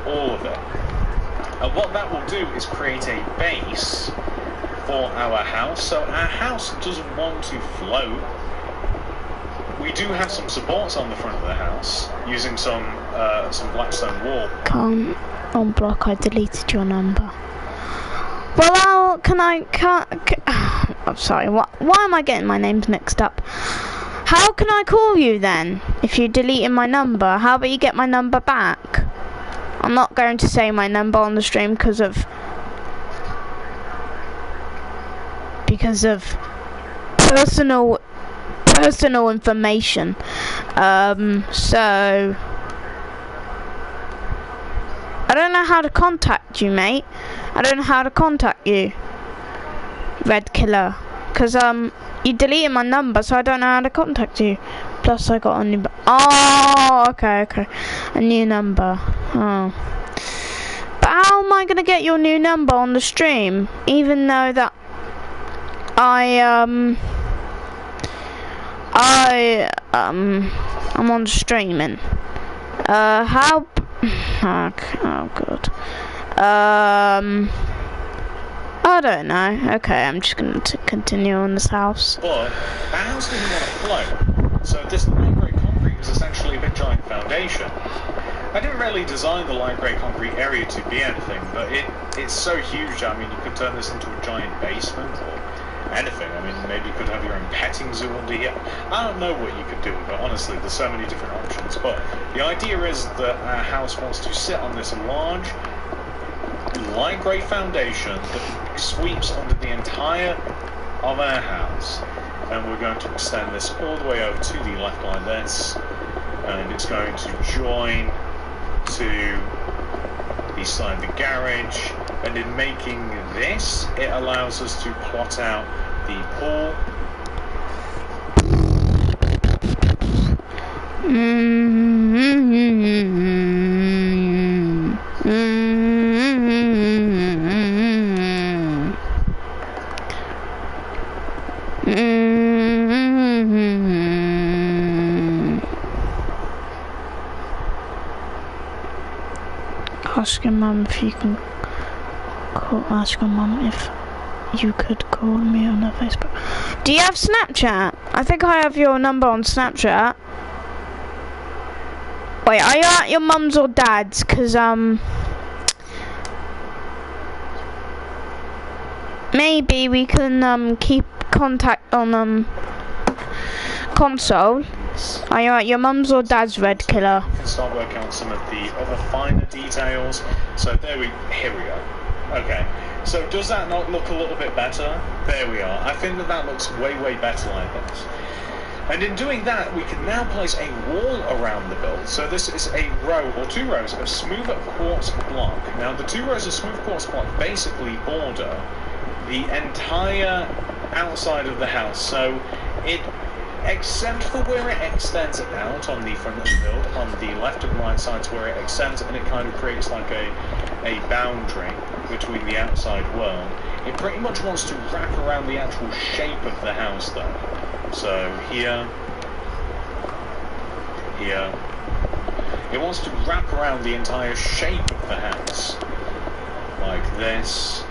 all of it. And what that will do is create a base for our house. So our house doesn't want to float. We do have some supports on the front of the house using some blackstone wall. Can't unblock. I deleted your number. Well, I'm sorry. Why am I getting my names mixed up? How can I call you then if you deleted my number? How about you get my number back? I'm not going to say my number on the stream because of personal information. So I don't know how to contact you, mate. I don't know how to contact you, Red Killer, because you deleted my number, so I don't know how to contact you. Plus I got a new okay, a new number. Oh, but how am I gonna get your new number on the stream, even though that I'm on streaming? How? Oh god. I don't know. Okay, I'm just going to continue on this house. But the house didn't want to float, so this light grey concrete was essentially a big giant foundation. I didn't really design the light grey concrete area to be anything, but it's so huge. I mean, you could turn this into a giant basement or anything. I mean, maybe you could have your own petting zoo under here. I don't know what you could do, but honestly, there's so many different options. But the idea is that our house wants to sit on this large light grey foundation that sweeps under the entire of our house, and we're going to extend this all the way over to the left like this, and it's going to join to the side of the garage, and in making this, it allows us to plot out the pool. Ask your mum if you can ask your mum if you could call me on her Facebook. Do you have Snapchat? I think I have your number on Snapchat. Wait, are you at your mum's or dad's? Cause maybe we can keep contact on console. Are you at your mum's or dad's, Red Killer? We can start working on some of the other finer details. So here we go. Okay. So does that not look a little bit better? There we are. I think that looks way better like this. And in doing that, we can now place a wall around the build. So this is a row or 2 rows of smooth quartz block. Now the 2 rows of smooth quartz block basically border the entire outside of the house. So it, except for where it extends out on the front of the build, on the left and right sides where it extends, and it kind of creates like a boundary between the outside world. It pretty much wants to wrap around the actual shape of the house though. So here, it wants to wrap around the entire shape of the house, like this.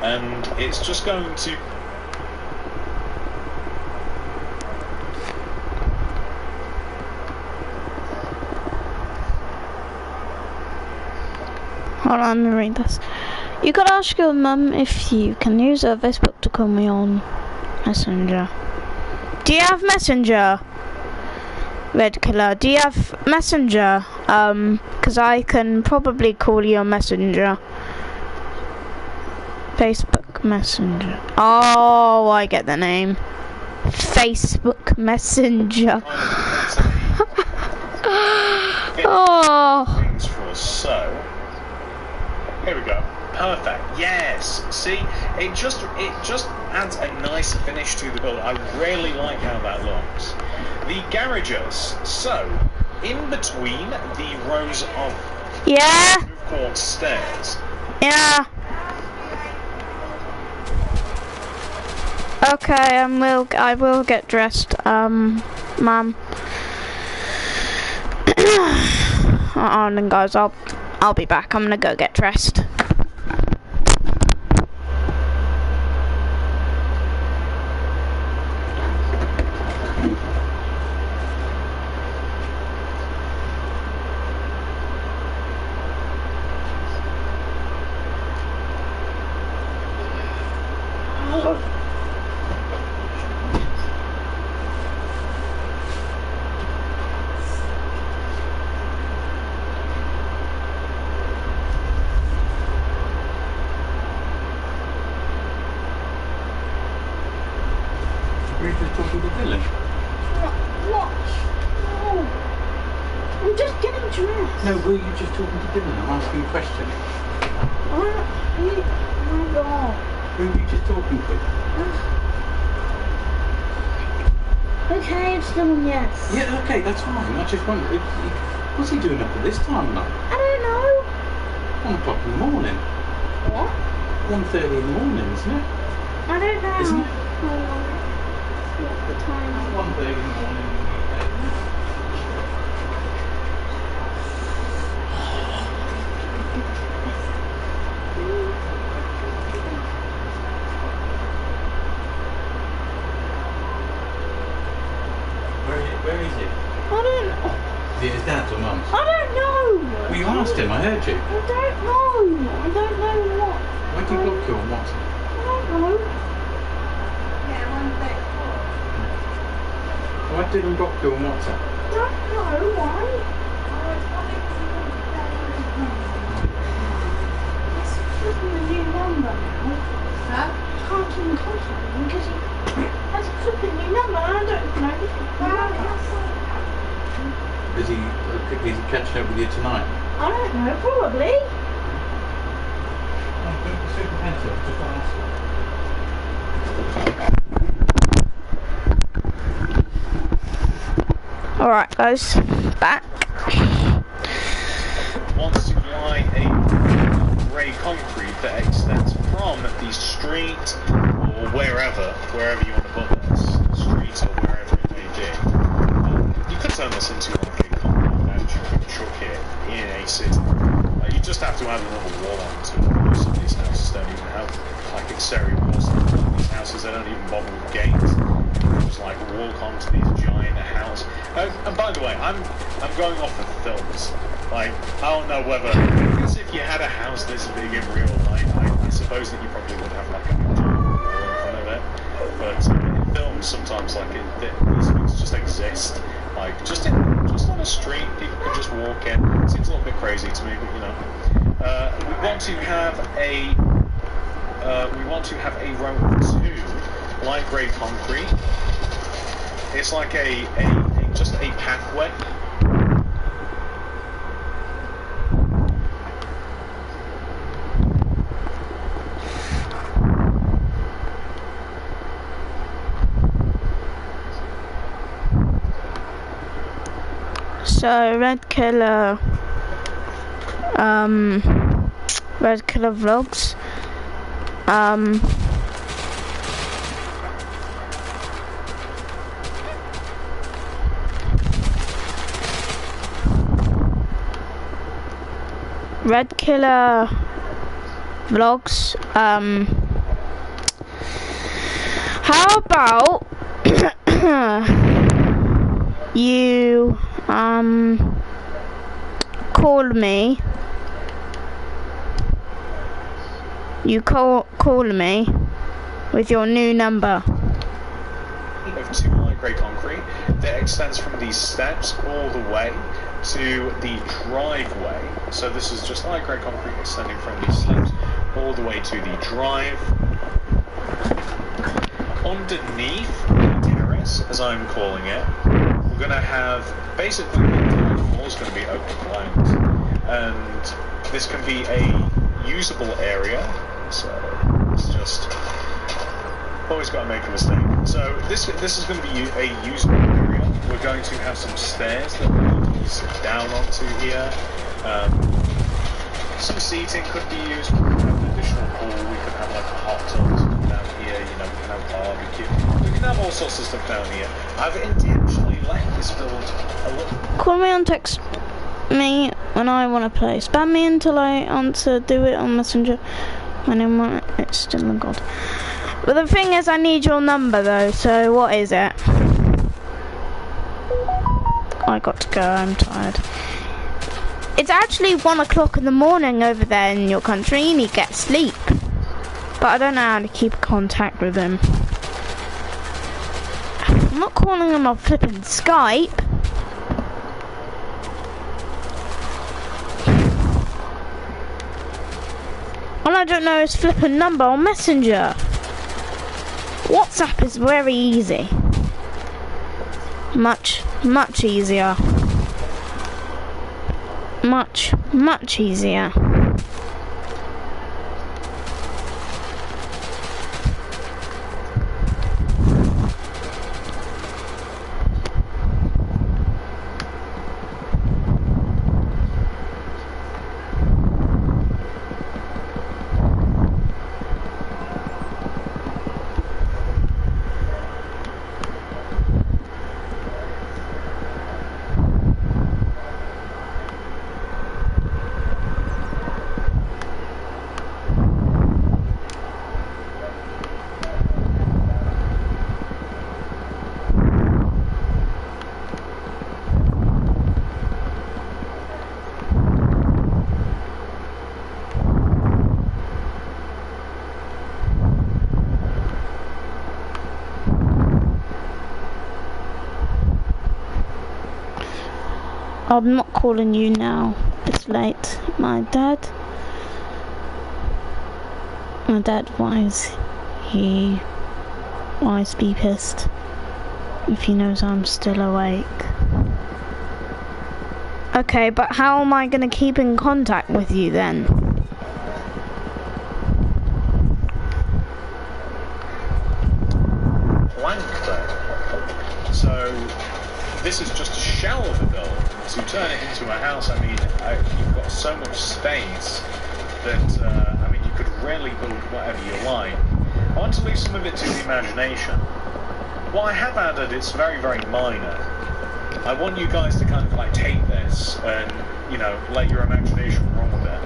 And it's just going to hold on, let me read this. You could ask your mum if you can use her Facebook to call me on Messenger. Do you have Messenger, Red Killer? Do you have Messenger? Because I can probably call you on Messenger. Facebook Messenger. Oh, I get the name. Facebook Messenger. oh. So Here we go. Perfect. Yes. See, it just adds a nice finish to the build. I really like how that looks. The garages. So, in between the rows of court stairs. Yeah. Okay, I will get dressed, ma'am. Oh, then guys, I'll be back. I'm gonna go get dressed. Were you just talking to Dylan? What? No. I'm just getting dressed. No, were you just talking to Dylan? I'm asking a question. Oh my god. Who were you just talking to? Okay, it's Dylan, yes. Yeah, okay, that's fine. I just wondered, what's he doing up at this time of night? I don't know. 1 o'clock in the morning. What? 1:30 in the morning, isn't it? I don't know. Isn't it? What's the time? 1:30 in the morning. Where is he? I don't know. Is it his dad's or mum's? I don't know. Well, you asked him, I heard you. I don't know. I don't know what. Why did he block you on WhatsApp? I don't know. Why did he block you on WhatsApp? I don't know why. It's flipping a new number now. Huh? Can't even contact him because he has a flipping new number. I don't know. Is he catching up with you tonight? I don't know. Probably. Alright guys, back. Wants to apply a grey concrete that extends from the street or wherever you want to put this, street or wherever it may be. You could turn this into like a concrete chuck it in a city. You just have to add another wall onto it. Most of these houses don't even have like exterior walls. These houses, they don't even bother with gates. Just like walk onto these giant houses. And by the way, I'm going off of films. Like, I don't know whether, because if you had a house this big in real life, I suppose that you probably would have like a giant wall in front of it. But in films, sometimes like these things just exist. Like just on a street, people could just walk in. It seems a little bit crazy to me, but you know. We want to have a row of 2 light grey concrete. It's like just a pathway. So Red Killer Vlogs. Red Killer Vlogs. How about you call me? You call me with your new number. Of 2 light grey concrete that extends from these steps all the way to the driveway. So this is just light grey concrete extending from these steps all the way to the drive. Underneath the terrace, as I'm calling it, we're going to have basically the wall is going to be open blinds, and this can be a usable area. So it's just always got to make a mistake. So this is going to be a usable area. We're going to have some stairs that we're going to sit down onto here. Some seating could be used. We could have an additional pool. We could have like a hot tub down here. You know, we can have barbecue. We can have all sorts of stuff down here. I've intentionally let this build a little. Call me on text me when I want to play. Spam me until I answer. Do it on Messenger. My name it's still a god. But the thing is, I need your number though. So what is it? I got to go. I'm tired. It's actually 1 o'clock in the morning over there in your country. You need to get sleep. But I don't know how to keep contact with him. I'm not calling him on flipping Skype. And I don't know his flipping number on Messenger. WhatsApp is very easy. Much easier. Much easier. I'm not calling you now. It's late. My dad, why is he be pissed if he knows I'm still awake? Okay, but how am I going to keep in contact with you then? Blank there. So this is just a shell of a build. To turn it into a house, I mean, you've got so much space that, I mean, you could really build whatever you like. I want to leave some of it to the imagination. What I have added is very, very minor. I want you guys to kind of like take this and, you know, let your imagination run with it.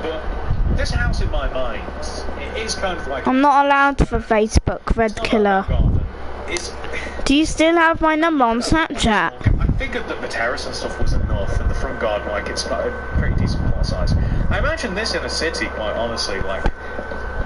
But this house in my mind, it is kind of like... I'm not allowed for Facebook, Red Killer. Do you still have my number on Snapchat? I figured that the terrace and stuff was enough, and the front garden, like, it's got a pretty decent plot size. I imagine this in a city, quite honestly, like,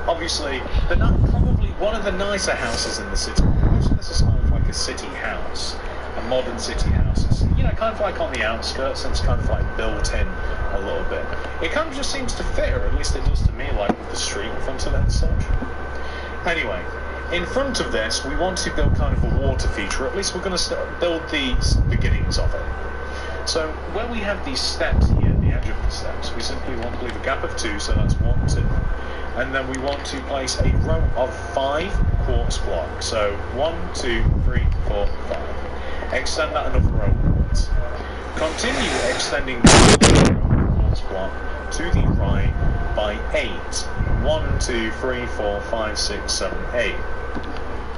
obviously, they're not probably one of the nicer houses in the city. Most of this is kind of like a city house, a modern city house. It's, you know, kind of like on the outskirts, and it's kind of like built in a little bit. It kind of just seems to fit, or at least it does to me, like with the street in front of it and such. Anyway. In front of this, we want to build kind of a water feature. At least we're going to build the beginnings of it. So where we have these steps here, the edge of the steps, we simply want to leave a gap of 2, so that's 1, 2. And then we want to place a row of 5 quartz blocks. So 1, 2, 3, 4, 5. Extend that another row onwards. Continue extending the quartz block to the right by 8. 1, 2, 3, 4, 5, 6, 7, 8.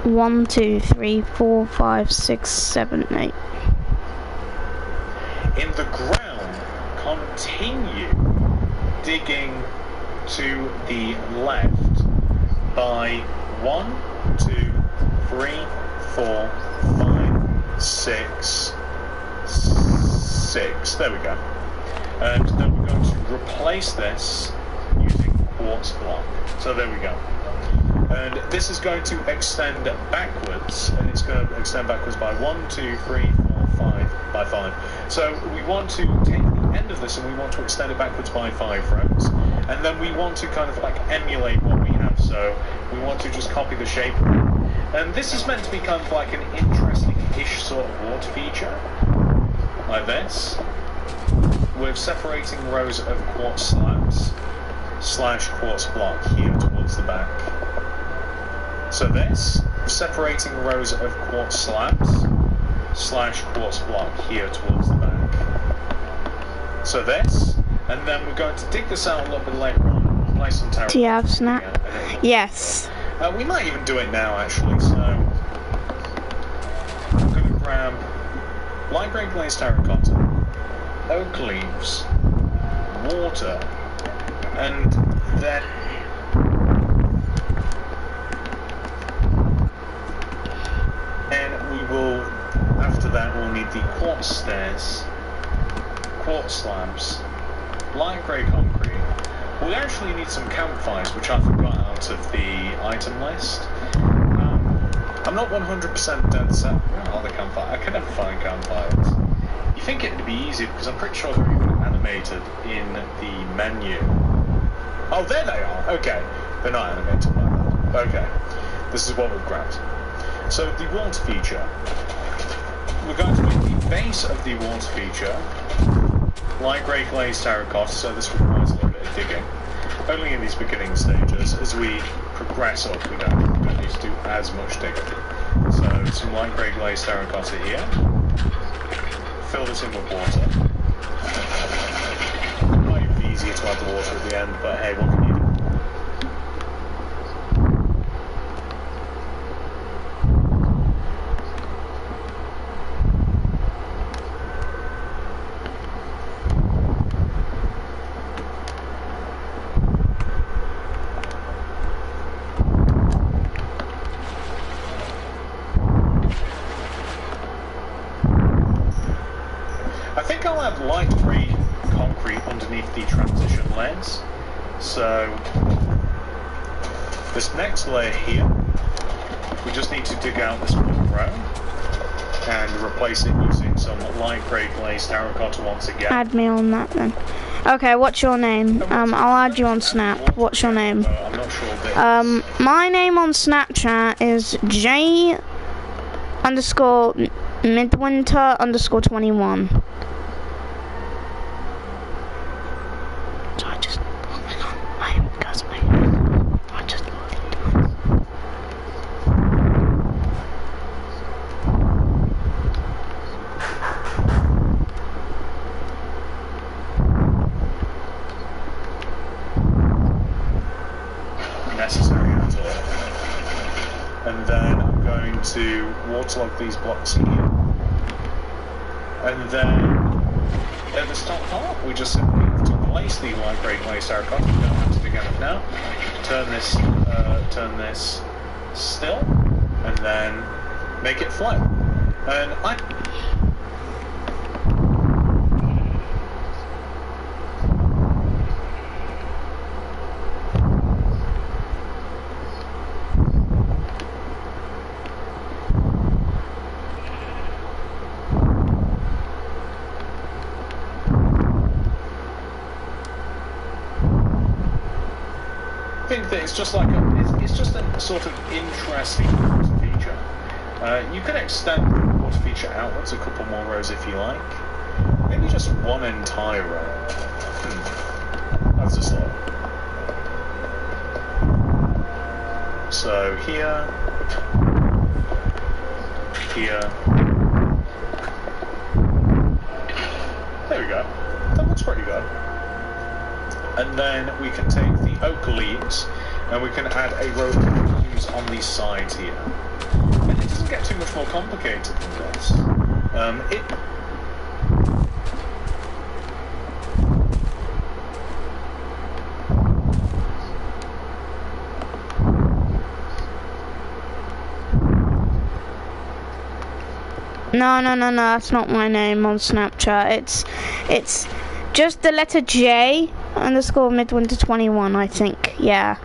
1, 2, 3, 4, 5, 6, 7, 8. In the ground, continue digging to the left by 1, 2, 3, 4, 5, 6, 6. There we go. And then we're going to replace this using quartz block. So there we go. And this is going to extend backwards, and it's going to extend backwards by 1, 2, 3, 4, 5, by 5. So we want to take the end of this and we want to extend it backwards by 5 rows. And then we want to kind of like emulate what we have. So we want to just copy the shape. And this is meant to be kind of like an interesting-ish sort of water feature, like this, with separating rows of quartz slabs. slash quartz block here towards the back. So this, separating rows of quartz slabs slash quartz block here towards the back. So this, and then we're going to dig this out a little bit later on, place some terracotta. Do you have snap? Yes. We might even do it now actually, so I'm going to grab light grey glazed terracotta, oak leaves, water, and then we will, after that we'll need the quartz stairs, quartz slabs, light grey concrete. We'll actually need some campfires, which I forgot out of the item list. I'm not 100% dead set. Where are the campfires? I can never find campfires. You think it'd be easy because I'm pretty sure they're even animated in the menu. Oh, there they are. Okay, they're not animated like that. Okay, this is what we've grabbed. So the water feature. We're going to make the base of the water feature light grey glazed terracotta, so this requires a little bit of digging. Only in these beginning stages. As we progress up, we don't need to do as much digging. So some light grey glazed terracotta here. Fill this in with water. It might be easier to add the water at the end, but hey, what can you do? I'll add light grey concrete underneath the transition layers. So this next layer here, we just need to dig out this one row and replace it using some light grey glazed terracotta once again. Add me on that then. Okay, what's your name? I'll add you on Snap. What's your name? I'm not sure. My name on Snapchat is J_midwinter_21. Necessary at all. And then I'm going to waterlog these blocks here. And then at the start part, we just simply have to place the light grey glazed terracotta. We don't have to dig out now. Turn this still, and then make it flow. And it's just like it's just a sort of interesting water feature. You can extend the water feature outwards a couple more rows if you like. Maybe just one entire row. That's just slow. So here, there we go. That looks pretty good. And then we can take the oak leaves and we can add a row of leaves on these sides here. And it doesn't get too much more complicated than this. No, that's not my name on Snapchat. It's just the letter J_midwinter21, I think. Yeah.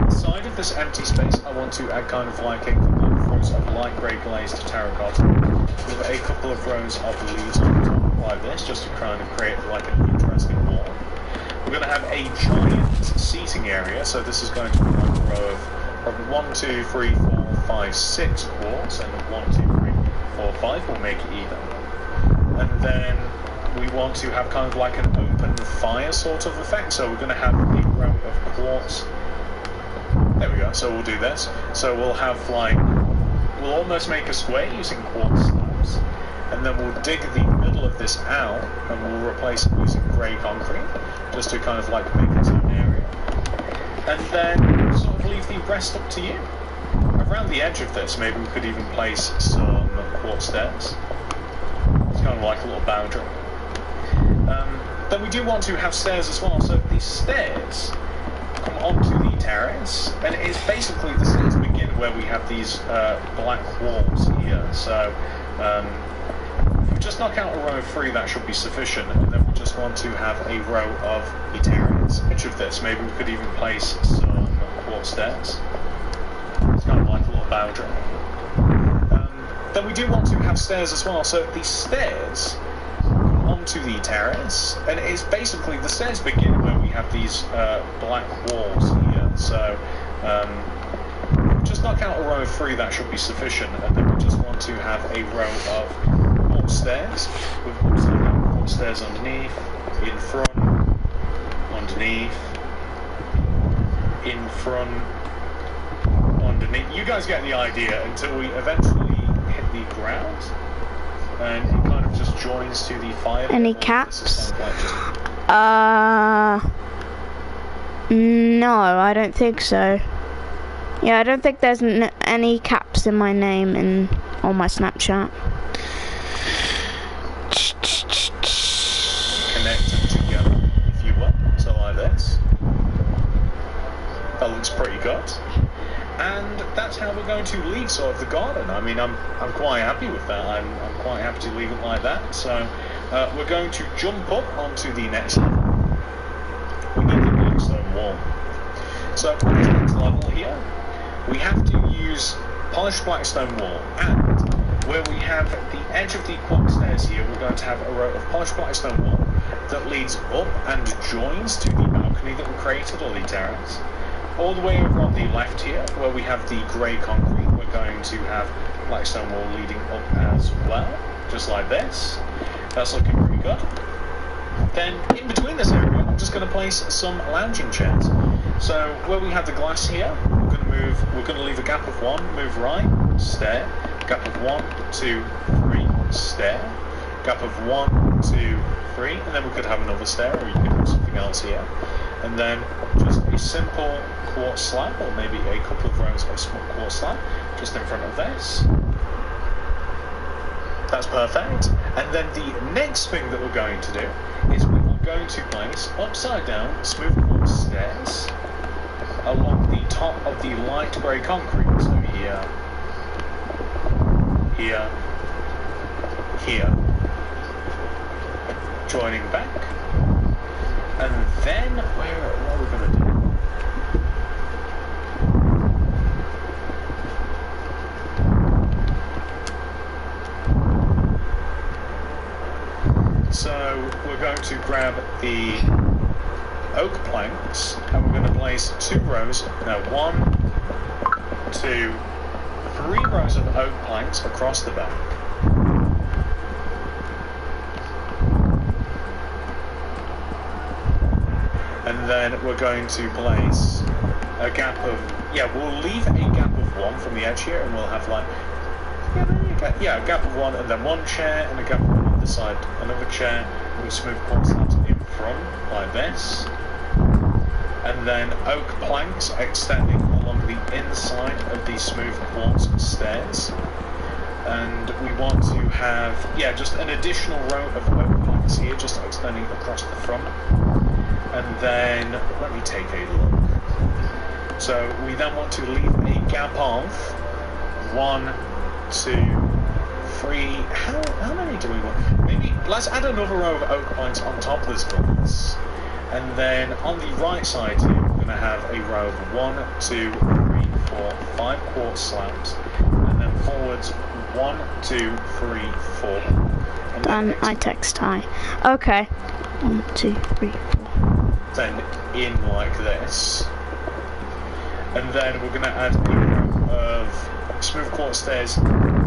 Inside of this empty space, I want to add kind of like a couple of rows of light grey glazed terracotta with a couple of rows of leaves on top like this, just to kind of create like an interesting wall. We're going to have a giant seating area, so this is going to be like a row of probably 1, 2, 3, 4, 5, 6 quartz, and 1, 2, 3, 4, 5 will make it even. And then we want to have kind of like an open fire sort of effect. So we're going to have a row of quartz. There we go. So we'll do this. So we'll have like, we'll almost make a square using quartz slabs, and then we'll dig the middle of this out, and we'll replace it using grey concrete, just to kind of like make its own area. And then sort of leave the rest up to you. Around the edge of this, maybe we could even place some quartz stairs. It's kind of like a little boundary. Then we do want to have stairs as well, so these stairs come onto the terrace, and it's basically the stairs begin where we have these black walls here. So if we just knock out a row of 3, that should be sufficient, and then we just want to have a row of the terrace. Edge of this, maybe we could even place some quartz stairs. It's kind of like a little boundary. Then we do want to have stairs as well, so these stairs come onto the terrace, and it's basically the stairs begin where we have these black walls here. So just knock out a row of 3, that should be sufficient, and then we just want to have a row of quartz stairs with upside down quartz stairs underneath, in front, underneath, in front, underneath. You guys get the idea until we eventually hit the ground, and it kind of just joins to the fire. Any caps? No, I don't think so. Yeah, I don't think there's any caps in my name on my Snapchat. Connect them together, if you will. So like this. That looks pretty good. And that's how we're going to leave sort of the garden. I mean, I'm quite happy with that. I'm quite happy to leave it like that. So we're going to jump up onto the next level. We need the blackstone wall. So on the next level here, we have to use polished blackstone wall, and where we have the edge of the quartz stairs here, we're going to have a row of polished blackstone wall that leads up and joins to the balcony that we created, or the terrace. All the way over on the left here, where we have the grey concrete, we're going to have blackstone wall leading up as well, just like this. That's looking pretty good. Then in between this area, I'm just going to place some lounging chairs. So where we have the glass here, we're going to leave a gap of 1, move right, stair, gap of 1, 2, 3, stair, gap of 1, 2, 3, and then we could have another stair, or you could have something else here. And then just a simple quartz slab, or maybe a couple of rows of small quartz slab, just in front of this. That's perfect. And then the next thing that we're going to do is we are going to place upside down smooth quartz stairs along the top of the light grey concrete. So here, here, here, joining back. And then, what are we going to do? So we're going to grab the oak planks, and we're going to place 2 rows, no, 1, 2, 3 rows of oak planks across the back. And then we're going to place a gap of, we'll leave a gap of 1 from the edge here, and we'll have like, a gap of 1, and then 1 chair, and a gap of 1 on the side, another chair, with smooth quartz slabs in front, like this. And then oak planks extending along the inside of these smooth quartz stairs. And we want to have, just an additional row of oak planks here, just extending across the front. And then, let me take a look. So we then want to leave a gap of 1, 2, 3, how many do we want? Maybe, let's add another row of oak planks on top of this glass. And then on the right side here, we're going to have a row of 1, 2, 3, 4, 5 quartz slabs. And then forwards 1, 2, 3, 4. And I text hi. Okay. 1, 2, 3, 4. Then in like this. And then we're going to add a row of smooth quartz stairs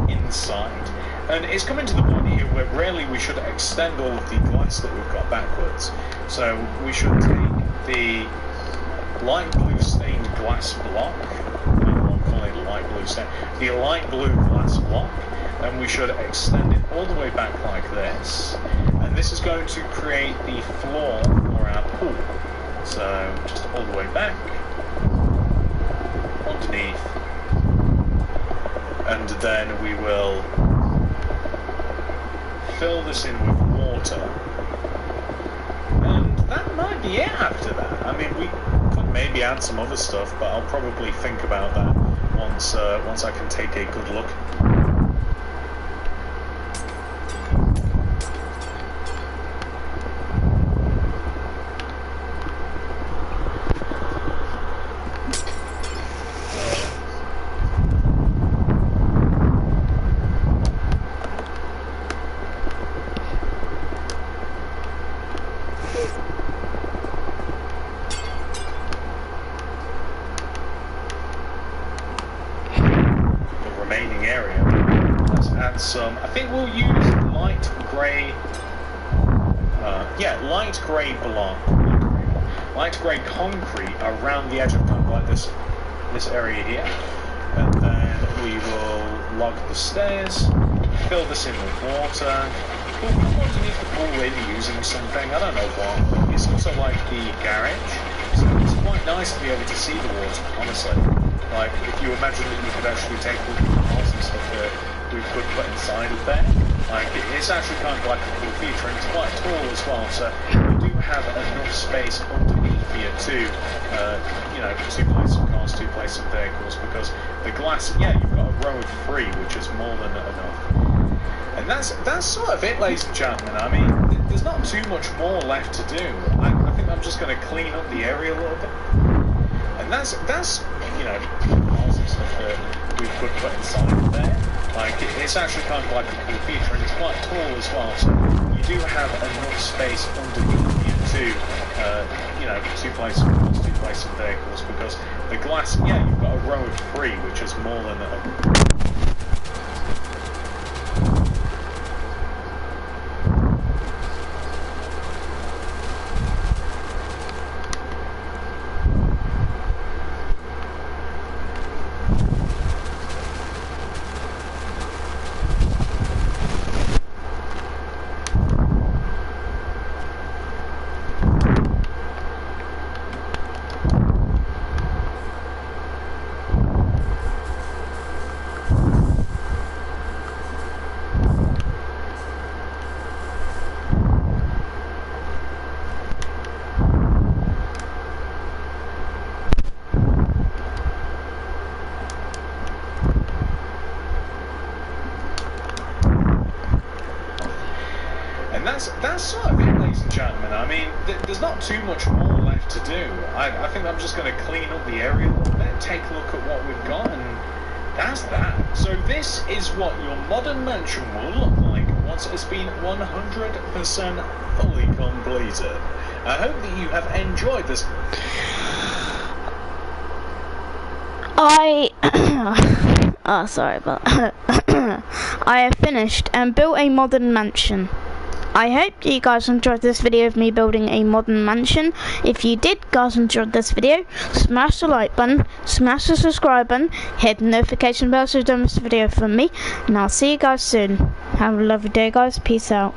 inside. And it's coming to the point here but really we should extend all of the glass that we've got backwards. So we should take the light blue stained glass block, I don't know what I'm calling it, light blue stain, the light blue glass block, and we should extend it all the way back like this. And this is going to create the floor for our pool. So just all the way back, underneath, and then we will fill this in with water. And that might be it after that. I mean, we could maybe add some other stuff, but I'll probably think about that once I can take a good look. I think we'll use light grey light grey concrete around the edge of kind of like this area here, and then we will log the stairs, fill this in with water. We'll come underneath the pool maybe using something, I don't know what. It's also like the garage, so it's quite nice to be able to see the water, honestly. Like, if you imagine that you could actually take all the cars and stuff that we could put inside of there. Like, it's actually kind of like a cool feature, and it's quite tall as well, so we do have enough space underneath here to, you know, to place some cars, to place some vehicles, because the glass, yeah, you've got a row of 3, which is more than enough. And that's sort of it, ladies and gentlemen. I mean, there's not too much more left to do. I think I'm just going to clean up the area a little bit. And that's you know, cars and stuff that we could put inside of there. Like, it's actually kind of like a cool feature, and it's quite tall as well, so you do have enough space underneath you to, you know, to place some cars, to place some vehicles, because the glass, yeah, you've got a row of 3, which is more than enough. That's sort of it, ladies and gentlemen. I mean, there's not too much more left to do. I think I'm just going to clean up the area a little bit, take a look at what we've got, and that's that. So this is what your modern mansion will look like once it's been 100% fully completed. I hope that you have enjoyed this. Sorry about I have finished and built a modern mansion. I hope you guys enjoyed this video of me building a modern mansion. If you did guys enjoyed this video, smash the like button, smash the subscribe button, hit the notification bell so you don't miss a video from me, and I'll see you guys soon. Have a lovely day guys, peace out.